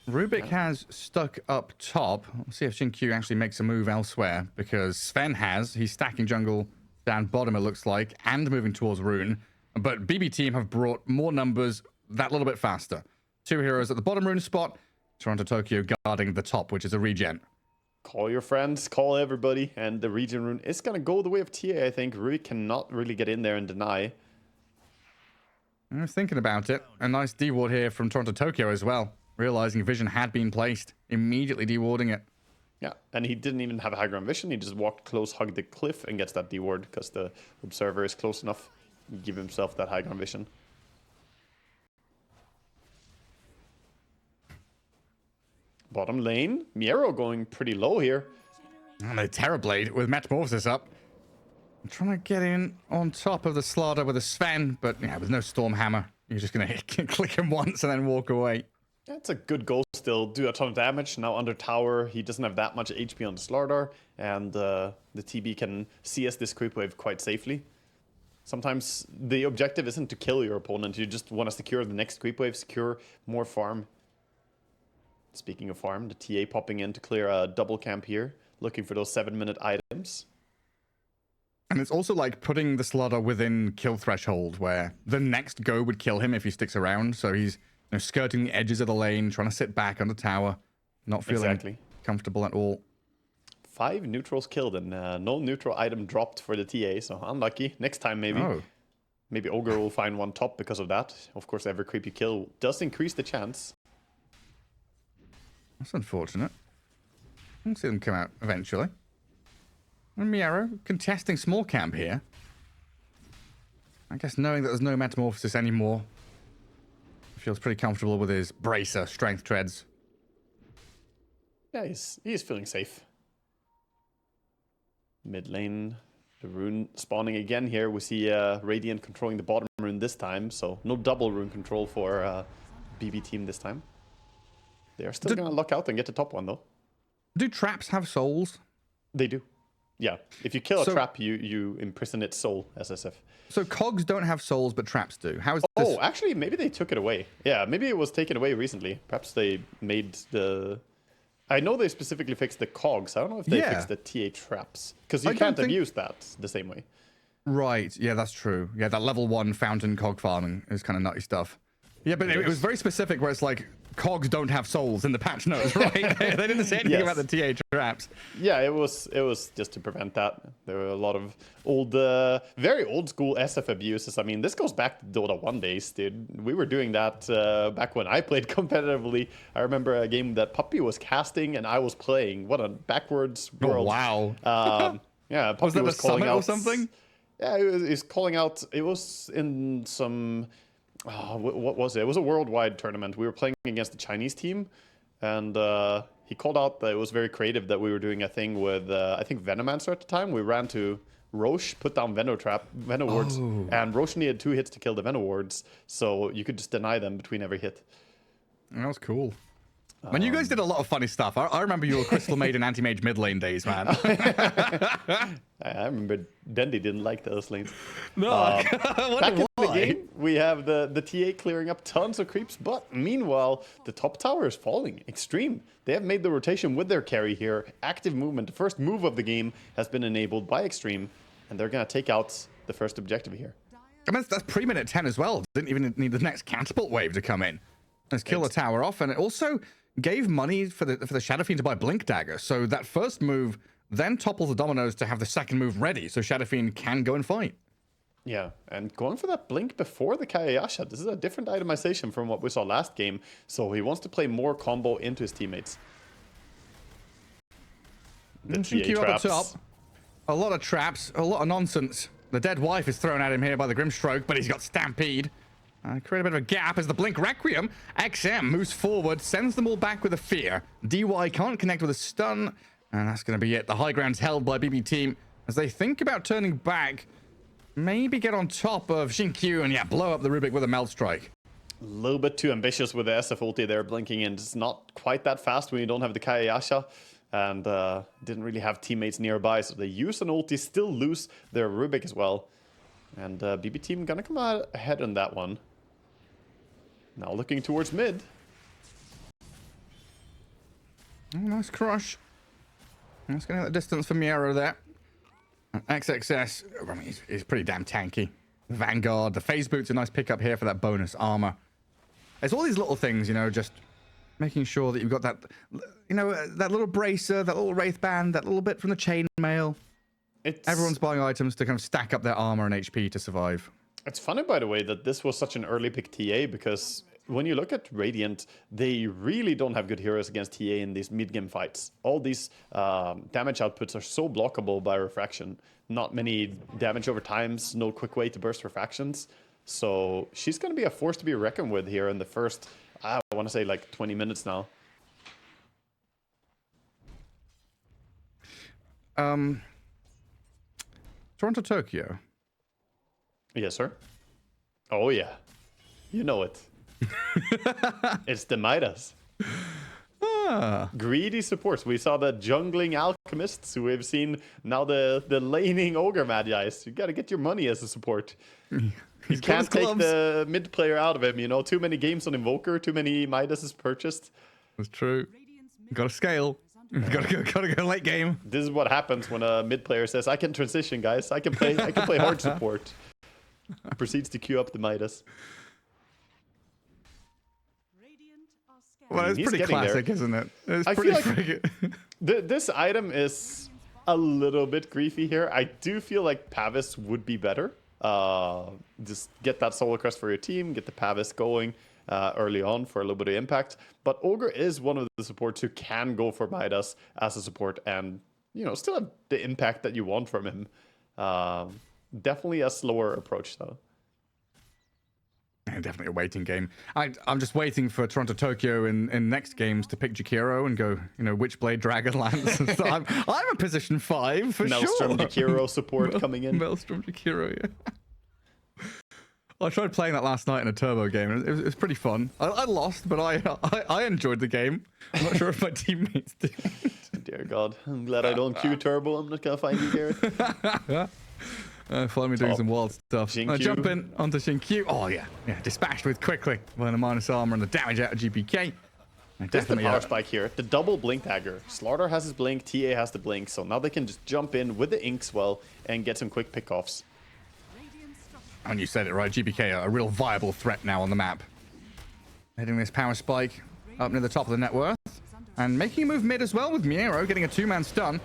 Rubik has stuck up top. We'll see if Shinkyu actually makes a move elsewhere, because Sven has. He's stacking jungle down bottom, it looks like, and moving towards rune. But BB team have brought more numbers that little bit faster. 2 heroes at the bottom rune spot. Toronto Tokyo guarding the top, which is a regen. Call your friends, call everybody, and the regen rune is going to go the way of TA, I think. Rubik cannot really get in there and deny. I was thinking about it. A nice D-ward here from Toronto Tokyo as well. Realizing vision had been placed, immediately dewarding it. Yeah, and he didn't even have high ground vision. He just walked close, hugged the cliff, and gets that deward because the observer is close enough to give himself that high ground vision. Bottom lane, Miero going pretty low here. And a Terrorblade with Metamorphosis up. I'm trying to get in on top of the Slaughter with a Sven, but yeah, with no Stormhammer. You're just going to click him once and then walk away. That's a good goal still. Do a ton of damage. Now under tower, he doesn't have that much HP on the Slardar, and the TB can CS this creep wave quite safely. Sometimes the objective isn't to kill your opponent. You just want to secure the next creep wave, secure more farm. Speaking of farm, the TA popping in to clear a double camp here, looking for those 7-minute items. And it's also like putting the Slaughter within kill threshold, where the next go would kill him if he sticks around. So he's skirting the edges of the lane, trying to sit back on the tower, not feeling comfortable at all. 5 neutrals killed and no neutral item dropped for the TA, so unlucky. Next time maybe. Oh. Maybe Ogre will find one top because of that. Of course, every creep you kill does increase the chance. That's unfortunate. We'll see them come out eventually. And Miero contesting small camp here. I guess knowing that there's no Metamorphosis anymore, feels pretty comfortable with his bracer, strength treads. Yeah, he's feeling safe. Mid lane, the rune spawning again here. We see Radiant controlling the bottom rune this time, so no double rune control for BB team this time. They are still going to lock out and get the top one, though. Do traps have souls? They do. Yeah, if you kill a trap, you imprison its soul, SSF. So cogs don't have souls, but traps do. How is this? Oh, actually, maybe they took it away. Yeah, maybe it was taken away recently. Perhaps they made the I know they specifically fixed the cogs. I don't know if they fixed the TA traps. Because you can't abuse that the same way. Right. Yeah, that's true. Yeah, that level 1 fountain cog farming is kind of nutty stuff. Yeah, but it was very specific where it's like, cogs don't have souls in the patch notes, right? They didn't say anything about the TA traps. Yeah, it was just to prevent that. There were a lot of old, very old school SF abuses. I mean, this goes back to Dota 1 days, dude. We were doing that back when I played competitively. I remember a game that Puppy was casting and I was playing. What a backwards world. Oh, wow. Yeah, Puppy was calling out or something? Yeah, he was calling out. It was in some... what was it? It was a worldwide tournament. We were playing against the Chinese team, and he called out that it was very creative that we were doing a thing with, I think, Venomancer at the time. We ran to Roche, put down Veno wards, and Roche needed 2 hits to kill the Veno wards, so you could just deny them between every hit. That was cool. Man, you guys did a lot of funny stuff. I remember your Crystal Maiden anti-mage mid lane days, man. I remember Dendy didn't like those lanes. No, back in the game, we have the TA clearing up tons of creeps, but meanwhile, the top tower is falling. Extreme. They have made the rotation with their carry here. Active movement. The first move of the game has been enabled by Extreme, and they're going to take out the first objective here. I mean, that's pre-minute 10 as well. Didn't even need the next catapult wave to come in. Let's kill the tower off, and it also gave money for the Shadow Fiend to buy Blink Dagger. So that first move then topples the dominoes to have the second move ready, so Shadow Fiend can go and fight. Yeah, and going for that Blink before the Kayasha. This is a different itemization from what we saw last game, so he wants to play more combo into his teammates. The TA traps. Up the top. A lot of traps, a lot of nonsense. The dead wife is thrown at him here by the Grimstroke, but he's got Stampede. Create a bit of a gap as the Blink Requiem. XM moves forward, sends them all back with a fear. DY can't connect with a stun, and that's going to be it. The high ground's held by BB team as they think about turning back. Maybe get on top of Xinkyu and, yeah, blow up the Rubik with a Meld Strike. A little bit too ambitious with the SF ulti there, blinking in. It's not quite that fast when you don't have the Kayasha. And didn't really have teammates nearby, so they use an ulti, still lose their Rubik as well. And BB team gonna come out ahead on that one. Now looking towards mid. Oh, nice crush. That's going to get the distance for Miero there. XXS, I mean, he's pretty damn tanky. Vanguard, the phase boot's a nice pickup here for that bonus armor. It's all these little things, you know, just making sure that you've got that, you know, that little bracer, that little wraith band, that little bit from the chainmail. Everyone's buying items to kind of stack up their armor and HP to survive. It's funny, by the way, that this was such an early pick TA, because when you look at Radiant, they really don't have good heroes against TA in these mid-game fights. All these damage outputs are so blockable by refraction. Not many damage over times, no quick way to burst refractions. So she's going to be a force to be reckoned with here in the first, I want to say, like 20 minutes now. Toronto, Tokyo. Yes, sir. Oh, yeah. You know it. It's the Midas. Greedy supports. We saw the jungling alchemists who we've seen now the laning ogre magi's. You got to get your money as a support. You can't take the mid player out of him, you know. Too many games on Invoker, too many Midas is purchased. That's true. You got to scale. Gotta go late game. This is what happens when a mid player says, "I can transition, guys. I can play hard support." Proceeds to queue up the Midas. Well, it's pretty classic, isn't it? It's pretty like this item is a little bit griefy here. I do feel like Pavis would be better. Just get that Solar Crest for your team, get the Pavis going early on for a little bit of impact. But Ogre is one of the supports who can go for Midas as a support and, you know, still have the impact that you want from him. Definitely a slower approach, though. Definitely a waiting game. I'm just waiting for Toronto Tokyo in next games to pick Jakiro and go, you know, Witchblade Dragonlance. So I'm a position 5 for Maelstrom sure. Jakiro support coming in. Maelstrom Jakiro, yeah. I tried playing that last night in a turbo game. And it was pretty fun. I lost, but I enjoyed the game. I'm not sure if my teammates did. Dear God, I'm glad I don't queue turbo. I'm not gonna find you, Garrett. Follow me doing some wild stuff. Jump in onto Xinkyu. Oh, yeah. Yeah, dispatched with quickly. With a minus armor and the damage out of GPK. This is the power spike here. The double blink dagger. Slaughter has his blink, TA has the blink, so now they can just jump in with the Inkswell and get some quick pickoffs. And you said it right, GBK are a real viable threat now on the map. Hitting this power spike up near the top of the net worth. And making a move mid as well with Miero, getting a two-man stun.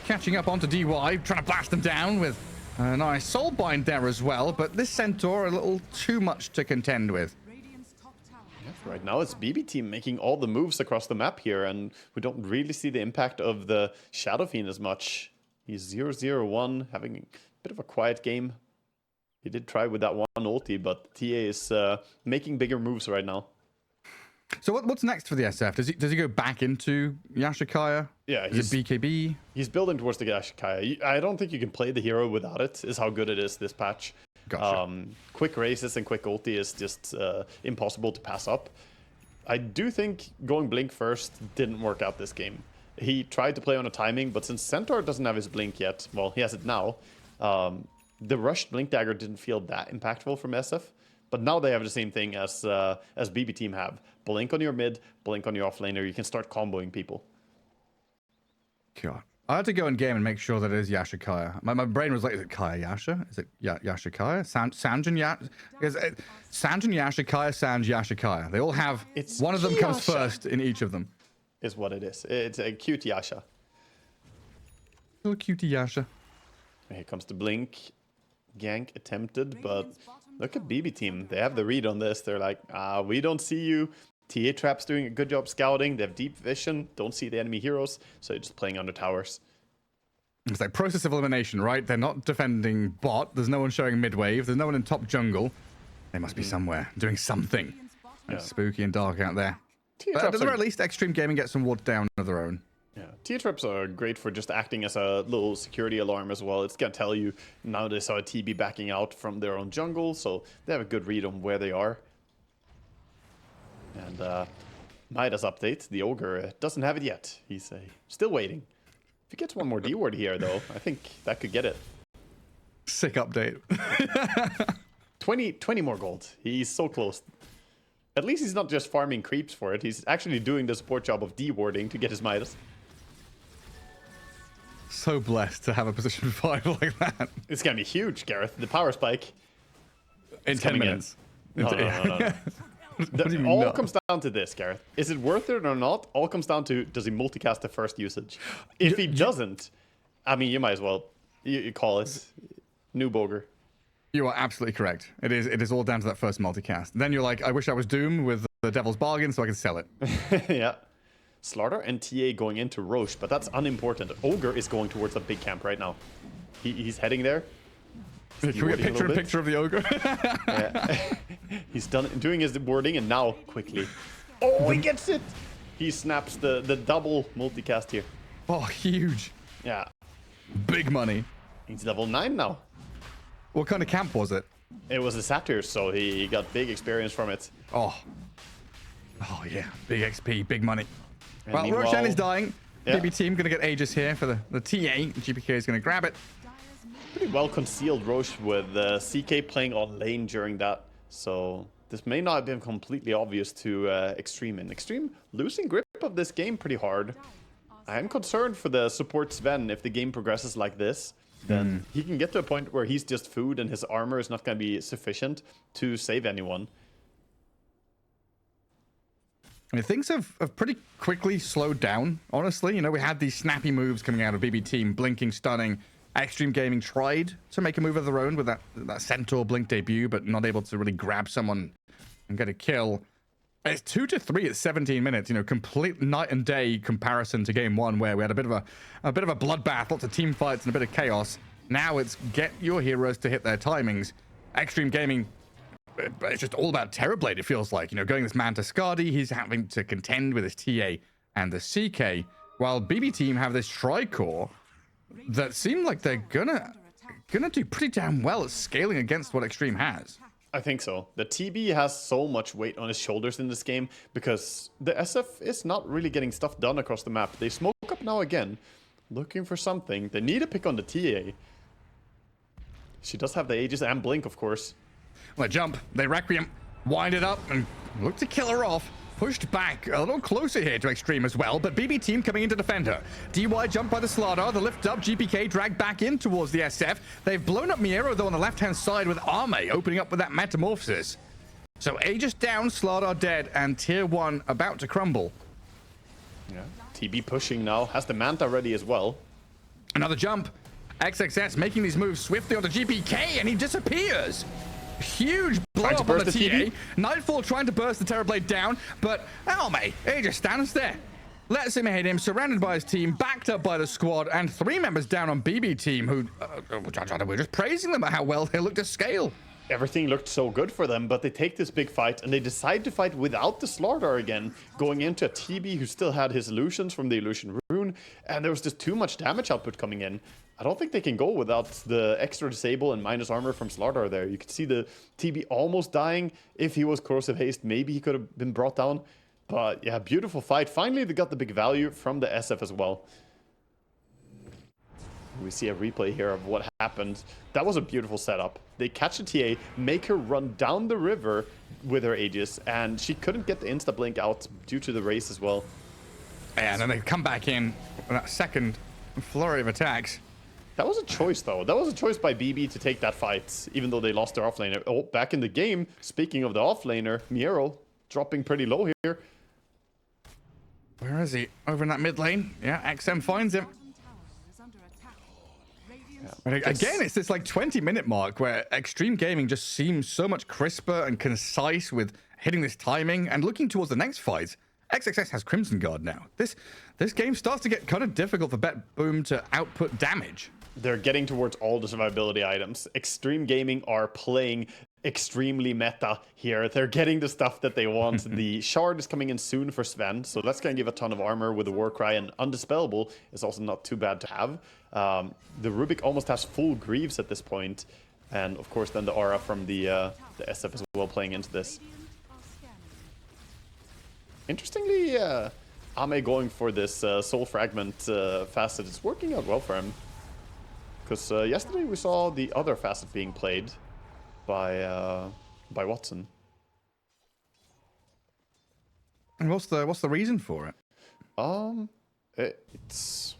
Catching up onto DY, trying to blast them down with a nice soulbind there as well. But this Centaur a little too much to contend with. Right now it's BB team making all the moves across the map here, and we don't really see the impact of the Shadow Fiend as much. He's 0-0-1, having a bit of a quiet game. He did try with that one ulti, but TA is making bigger moves right now. So what's next for the SF? Does he go back into Yashikaya? Yeah, is it BKB? He's building towards the Yashikaya. I don't think you can play the hero without it, is how good it is this patch. Gotcha. Quick races and quick ulti is just impossible to pass up. I do think going blink first didn't work out this game. He tried to play on a timing, but since Centaur doesn't have his blink yet, well, he has it now. The rushed blink dagger didn't feel that impactful from SF, but now they have the same thing as BB team have. Blink on your mid, blink on your offlaner. You can start comboing people. God. I had to go in game and make sure that it is Yashikaya. My brain was like, is it Kaya Yasha? Is it Yashikaya? Sanjin Yashikaya, Sanj Yashikaya. They all have, one of them comes first in each of them. Is what it is. It's a cute Yasha. Little cutie Yasha. Here comes the blink. Gank attempted, but look at BB team. They have the read on this. They're like, we don't see you. TA Trap's doing a good job scouting. They have deep vision. Don't see the enemy heroes. So they're just playing under towers. It's like process of elimination, right? They're not defending bot. There's no one showing mid wave. There's no one in top jungle. They must be somewhere doing something. Yeah. It's spooky and dark out there. But at the very least, Extreme Gaming gets some wards down of their own. Yeah, T-Traps are great for just acting as a little security alarm as well. It's going to tell you now they saw a TB backing out from their own jungle, so they have a good read on where they are. And Midas update, the Ogre doesn't have it yet. He's still waiting. If he gets one more D-word here, though, I think that could get it. Sick update. 20 more gold. He's so close. At least he's not just farming creeps for it. He's actually doing the support job of D-warding to get his Midas. So blessed to have a position 5 like that. It's going to be huge, Gareth. The power spike. In 10 minutes. No. All comes down to this, Gareth. Is it worth it or not? All comes down to, does he multicast the first usage? If he doesn't, I mean, you might as well. You call it new Boger. You are absolutely correct. It is all down to that first multicast. Then you're like, I wish I was Doom with the Devil's Bargain so I could sell it. Yeah. Slaughter and TA going into Roche, but that's unimportant. Ogre is going towards a big camp right now. He's heading there. Can we get a picture of the Ogre? Yeah. He's doing his wording, and now, quickly. Oh, he gets it! He snaps the double multicast here. Oh, huge. Yeah. Big money. He's level 9 now. What kind of camp was it? It was a satyr, so he got big experience from it. Oh yeah, big XP, big money. And well, Roshan is dying. Yeah. BB team gonna get Aegis here for the TA. GPK is gonna grab it. Pretty well concealed Roche with CK playing on lane during that. So this may not have been completely obvious to Extreme. And Extreme losing grip of this game pretty hard. I am concerned for the support Sven if the game progresses like this. Then he can get to a point where he's just food and his armor is not going to be sufficient to save anyone. I mean, things have pretty quickly slowed down, honestly. You know, we had these snappy moves coming out of BB team, blinking, stunning. Extreme Gaming tried to make a move of their own with that Centaur blink debut, but not able to really grab someone and get a kill. It's 2-3 at 17 minutes, you know, complete night and day comparison to game 1 where we had a bit of a bloodbath, lots of team fights and a bit of chaos. Now it's get your heroes to hit their timings. Extreme Gaming, it's just all about Terrorblade, it feels like. You know, going this man to Skadi, he's having to contend with his TA and the CK, while BB team have this Tricore that seem like they're gonna do pretty damn well at scaling against what Extreme has. I think so. The TB has so much weight on his shoulders in this game because the SF is not really getting stuff done across the map. They smoke up now again, looking for something. They need a pick on the TA. She does have the Aegis and Blink, of course. Well, they jump, they Requiem, wind it up, and look to kill her off. pushed back a little closer here to Extreme as well, but BB team coming in to defend her. DY jumped by the Slardar, the lift up, GPK dragged back in towards the SF. They've blown up Miero though on the left-hand side with Arme opening up with that Metamorphosis. So Aegis down, Slardar dead, and Tier 1 about to crumble. Yeah, TB pushing now, has the Manta ready as well. Another jump. XXS making these moves swiftly onto GPK, and he disappears. Huge blow up on the TA. Nightfall trying to burst the Terrorblade down, but Alme, he just stands there. Lets him hit him, surrounded by his team, backed up by the squad, and 3 members down on BB team who, we're just praising them at how well they look to scale. Everything looked so good for them, but they take this big fight and they decide to fight without the Slardar again, going into a TB who still had his illusions from the illusion rune, and there was just too much damage output coming in. I don't think they can go without the extra disable and minus armor from Slardar there. You could see the TB almost dying. If he was corrosive haste, maybe he could have been brought down. But yeah, beautiful fight. Finally, they got the big value from the SF as well. We see a replay here of what happened. That was a beautiful setup. They catch a TA, make her run down the river with her Aegis, and she couldn't get the insta-blink out due to the race as well. And then they come back in with that second flurry of attacks. That was a choice, though. That was a choice by BB to take that fight, even though they lost their offlaner. Oh, back in the game, speaking of the offlaner, Miero dropping pretty low here. Where is he? Over in that mid lane. Yeah, XM finds him. But again, it's this like 20-minute mark where Extreme Gaming just seems so much crisper and concise with hitting this timing and looking towards the next fight. XXS has Crimson Guard now. This game starts to get kind of difficult for BetBoom to output damage. They're getting towards all the survivability items. Extreme Gaming are playing extremely meta here. They're getting the stuff that they want. The Shard is coming in soon for Sven, so that's going to give a ton of armor with the Warcry, and Undispellable is also not too bad to have. The Rubik almost has full Greaves at this point, and of course then the aura from the SF as well playing into this. Interestingly, Ame going for this Soul Fragment facet is working out well for him. Because yesterday we saw the other facet being played by Watson. And what's the reason for it? It's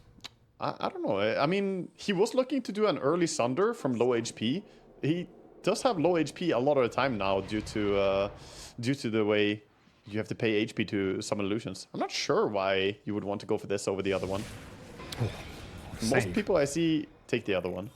I don't know. I mean, he was looking to do an early Sunder from low HP. He does have low HP a lot of the time now due to the way you have to pay HP to summon illusions. I'm not sure why you would want to go for this over the other one. Most people I see take the other one.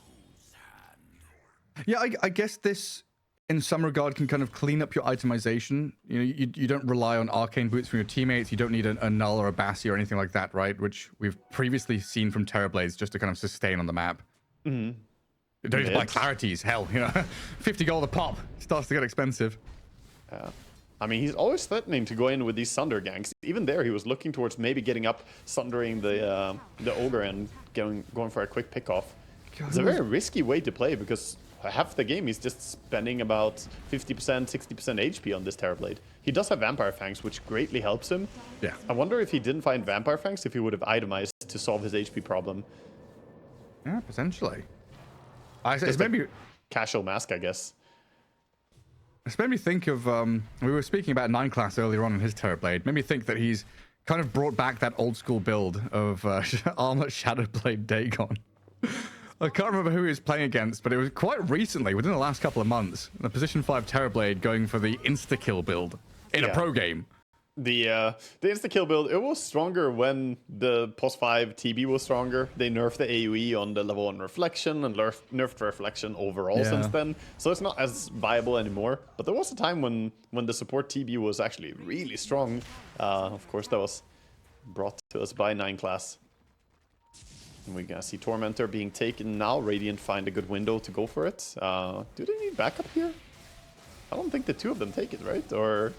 Yeah, I guess this, in some regard, can kind of clean up your itemization. You know, you don't rely on arcane boots from your teammates. You don't need a null or a Bassi or anything like that, right? Which we've previously seen from Terrorblades just to kind of sustain on the map. Mm-hmm. You don't need to buy clarities. Hell, you know, 50 gold a pop starts to get expensive. Yeah. I mean, he's always threatening to go in with these Sunder ganks. Even there, he was looking towards maybe getting up, Sundering the Ogre and going for a quick pickoff. It's a very risky way to play because half the game he's just spending about 50%, 60% HP on this Terrorblade. He does have Vampire Fangs, which greatly helps him. Yeah. I wonder if he didn't find Vampire Fangs, if he would have itemized to solve his HP problem. Yeah, potentially. It's maybe casual mask, I guess. It's made me think of, we were speaking about 9 class earlier on in his Terrorblade. Made me think that he's kind of brought back that old school build of Armlet Shadowblade Dagon. I can't remember who he was playing against, but it was quite recently, within the last couple of months, the position 5 Terrorblade going for the insta-kill build in a pro game. The insta-kill build, it was stronger when the POS 5 TB was stronger. They nerfed the AoE on the level 1 reflection and nerfed reflection overall since then. So it's not as viable anymore. But there was a time when the support TB was actually really strong. Of course, that was brought to us by 9 class. And we're going to see Tormentor being taken now. Radiant find a good window to go for it. Do they need backup here? I don't think the 2 of them take it, right? Or...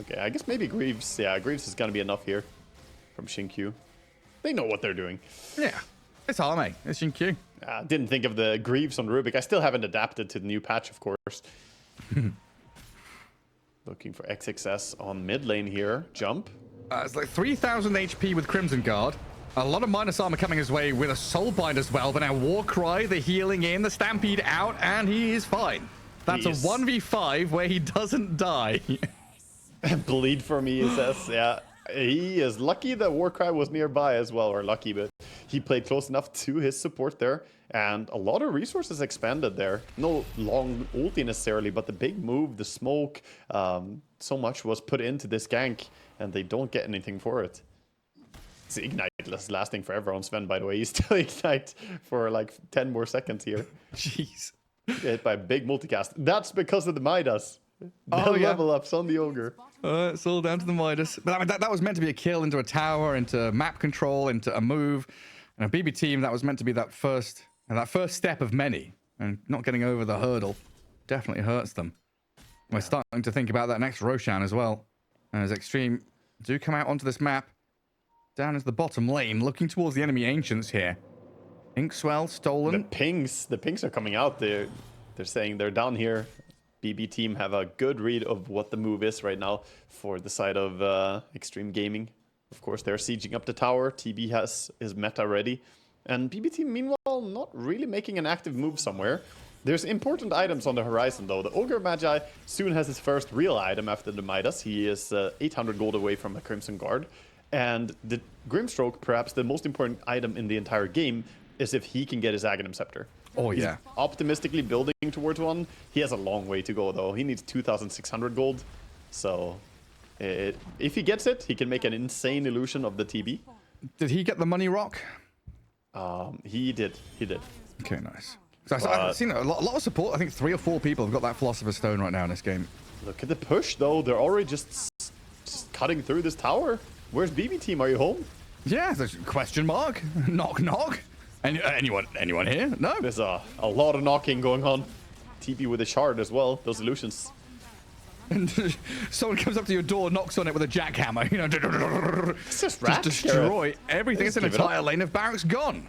Okay, I guess maybe Greaves. Yeah, Greaves is going to be enough here from Shinkyu. They know what they're doing. Yeah, it's Arme. It's Shinkyu. Didn't think of the Greaves on Rubik. I still haven't adapted to the new patch, of course. Looking for XXS on mid lane here. Jump. It's like 3,000 HP with Crimson Guard. A lot of minus armor coming his way with a Soulbind as well. But now Warcry, the healing in, the Stampede out, and he is fine. That's a 1v5 where he doesn't die. Bleed for me, he says. Yeah, he is lucky that Warcry was nearby as well, or lucky, but he played close enough to his support there, and a lot of resources expanded there. No long ulti necessarily, but the big move, the smoke, so much was put into this gank, and they don't get anything for it. It's Ignite lasting forever on Sven, by the way. He's still Ignite for like 10 more seconds here. Jeez. Get hit by a big multicast. That's because of the Midas. The level ups on the Ogre. It's all down to the Midas. But I mean, that was meant to be a kill into a tower, into map control, into a move. And a BB team, that was meant to be that first step of many. And not getting over the hurdle definitely hurts them. We're starting to think about that next Roshan as well. And as Extreme do come out onto this map, down into the bottom lane, looking towards the enemy Ancients here. Inkswell stolen. The pings are coming out. They're saying they're down here. BB team have a good read of what the move is right now for the side of Extreme Gaming. Of course, they're sieging up the tower. TB has his meta ready. And BB team, meanwhile, not really making an active move somewhere. There's important items on the horizon, though. The Ogre Magi soon has his first real item after the Midas. He is 800 gold away from a Crimson Guard. And the Grimstroke, perhaps the most important item in the entire game, is if he can get his Aghanim Scepter. Oh, yeah. He's optimistically building towards one. He has a long way to go, though. He needs 2,600 gold. So if he gets it, he can make an insane illusion of the TB. Did he get the money rock? He did. Okay, nice. So I've seen a lot of support. I think 3 or 4 people have got that Philosopher's Stone right now in this game. Look at the push, though. They're already just cutting through this tower. Where's BB team? Are you home? Yeah, there's a question mark. Knock, knock. Anyone here? No? There's a lot of knocking going on. TB with a shard as well. Those illusions. And someone comes up to your door, knocks on it with a jackhammer. You know, just destroy everything. It's an entire lane of barracks gone.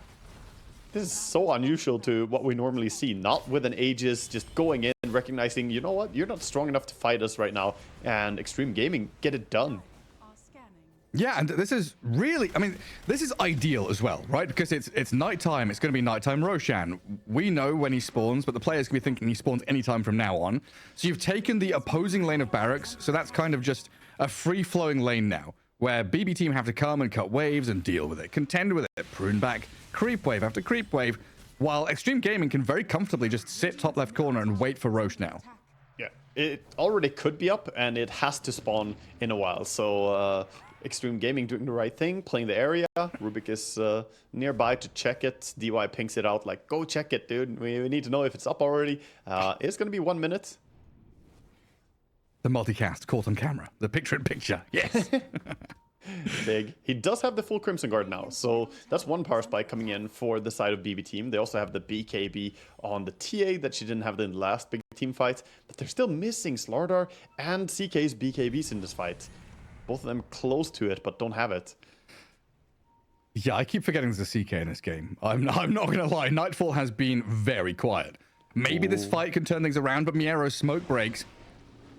This is so unusual to what we normally see. Not with an Aegis just going in, recognizing, you know what, you're not strong enough to fight us right now. And Extreme Gaming, get it done. Yeah, and this is really, I mean, this is ideal as well, right? Because it's nighttime. It's going to be nighttime Roshan. We know when he spawns, but the players can be thinking he spawns anytime from now on. So you've taken the opposing lane of barracks, so that's kind of just a free-flowing lane now, where BB team have to come and cut waves and deal with it, contend with it, prune back, creep wave after creep wave, while Extreme Gaming can very comfortably just sit top left corner and wait for Rosh now. Yeah, it already could be up, and it has to spawn in a while, so... Extreme Gaming doing the right thing, playing the area. Rubik is nearby to check it. DY pings it out like, go check it, dude. We need to know if it's up already. It's going to be 1 minute. The multicast caught on camera. The picture-in-picture. Yes. Big. He does have the full Crimson Guard now. So that's one power spike coming in for the side of BB team. They also have the BKB on the TA that she didn't have in the last big team fight. But they're still missing Slardar and CK's BKBs in this fight. Both of them close to it, but don't have it. Yeah, I keep forgetting there's a CK in this game. I'm not going to lie. Nightfall has been very quiet. Maybe this fight can turn things around, but Miero's smoke breaks.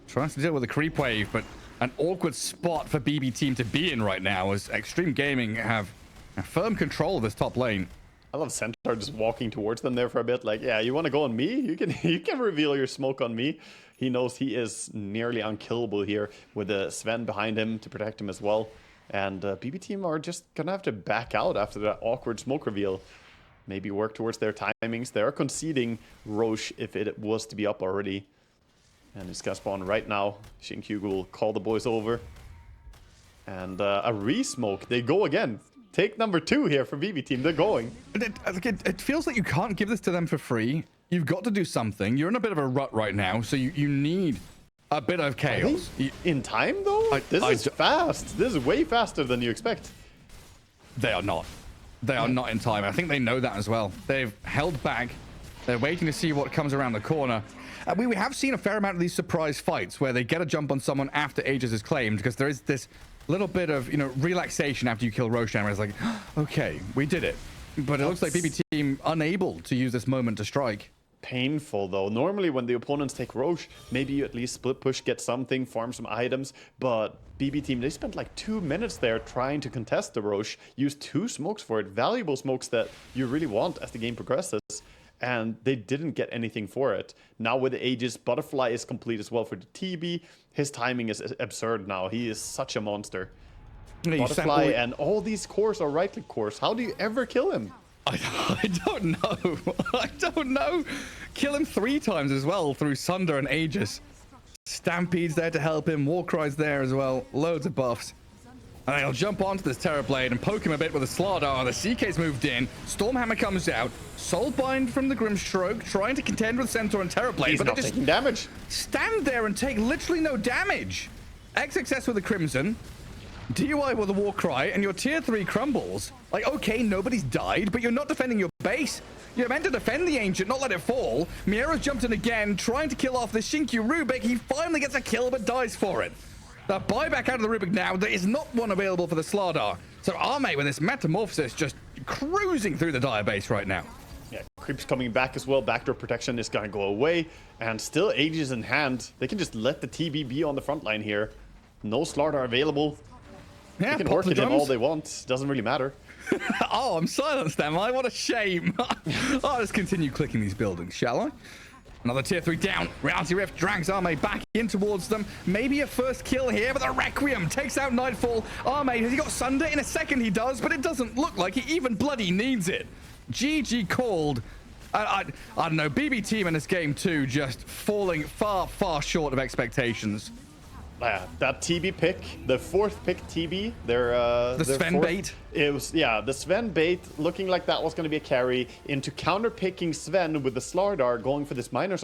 Tries to deal with a creep wave, but an awkward spot for BB team to be in right now as Extreme Gaming have a firm control of this top lane. I love Centaur just walking towards them there for a bit. Like, yeah, you want to go on me? You can reveal your smoke on me. He knows he is nearly unkillable here with Sven behind him to protect him as well. And BB team are just going to have to back out after that awkward smoke reveal. Maybe work towards their timings. They are conceding Roche if it was to be up already. And it's going to spawn right now. Shinkyugu will call the boys over. And a re-smoke. They go again. Take number 2 here for BB team. They're going. It feels like you can't give this to them for free. You've got to do something. You're in a bit of a rut right now, so you need a bit of chaos. In time, though? This is fast. This is way faster than you expect. They are not. They are not in time. I think they know that as well. They've held back. They're waiting to see what comes around the corner. We have seen a fair amount of these surprise fights where they get a jump on someone after Aegis is claimed, because there is this little bit of, you know, relaxation after you kill Roshan, where it's like, okay, we did it. But it looks like BB team unable to use this moment to strike. Painful, though. Normally, when the opponents take Roche, maybe you at least split push, get something, farm some items. But BB team, they spent like 2 minutes there trying to contest the Roche, use 2 smokes for it, valuable smokes that you really want as the game progresses. And they didn't get anything for it. Now with the Aegis, Butterfly is complete as well for the TB. his timing is absurd now. He is such a monster. Yeah, Butterfly and all these cores are right-click cores. How do you ever kill him? I don't know. I don't know. Kill him 3 times as well through Sunder and Aegis. Stampede's there to help him. Warcry's there as well. Loads of buffs. And they'll jump onto this Terrorblade and poke him a bit with a Slardar. The CK's moved in. Stormhammer comes out. Soulbind from the Grimstroke, trying to contend with Centaur and Terrorblade. He's but not they just taking damage. stand there and take literally no damage. XXS with the Crimson. DUI with a Warcry, and your tier 3 crumbles. Like, okay, nobody's died, but you're not defending your base. You're meant to defend the Ancient, not let it fall. Miera's jumped in again, trying to kill off the Shinkyu Rubik. He finally gets a kill, but dies for it. The buyback out of the Rubik now, there is not one available for the Slardar. So Arme with this Metamorphosis just cruising through the Dire base right now. Yeah, Creep's coming back as well. Backdoor protection is going to go away. And still Aegis in hand. They can just let the TB be on the front line here. No Slardar available. Yeah, they can Orchid him all they want. Doesn't really matter. Oh, I'm silenced, am I? What a shame. I'll just continue clicking these buildings, shall I? Another tier 3 down. Reality Rift drags Arme back in towards them. Maybe a first kill here, but the Requiem takes out Nightfall. Arme, has he got Sunder? In a second he does, but it doesn't look like he even bloody needs it. GG called. I don't know, BB team in this game too, just falling far, far short of expectations. That TB pick, the 4th pick TB, the Sven bait. It was, yeah, the Sven bait looking like that was going to be a carry into counter picking Sven with the Slardar going for this minor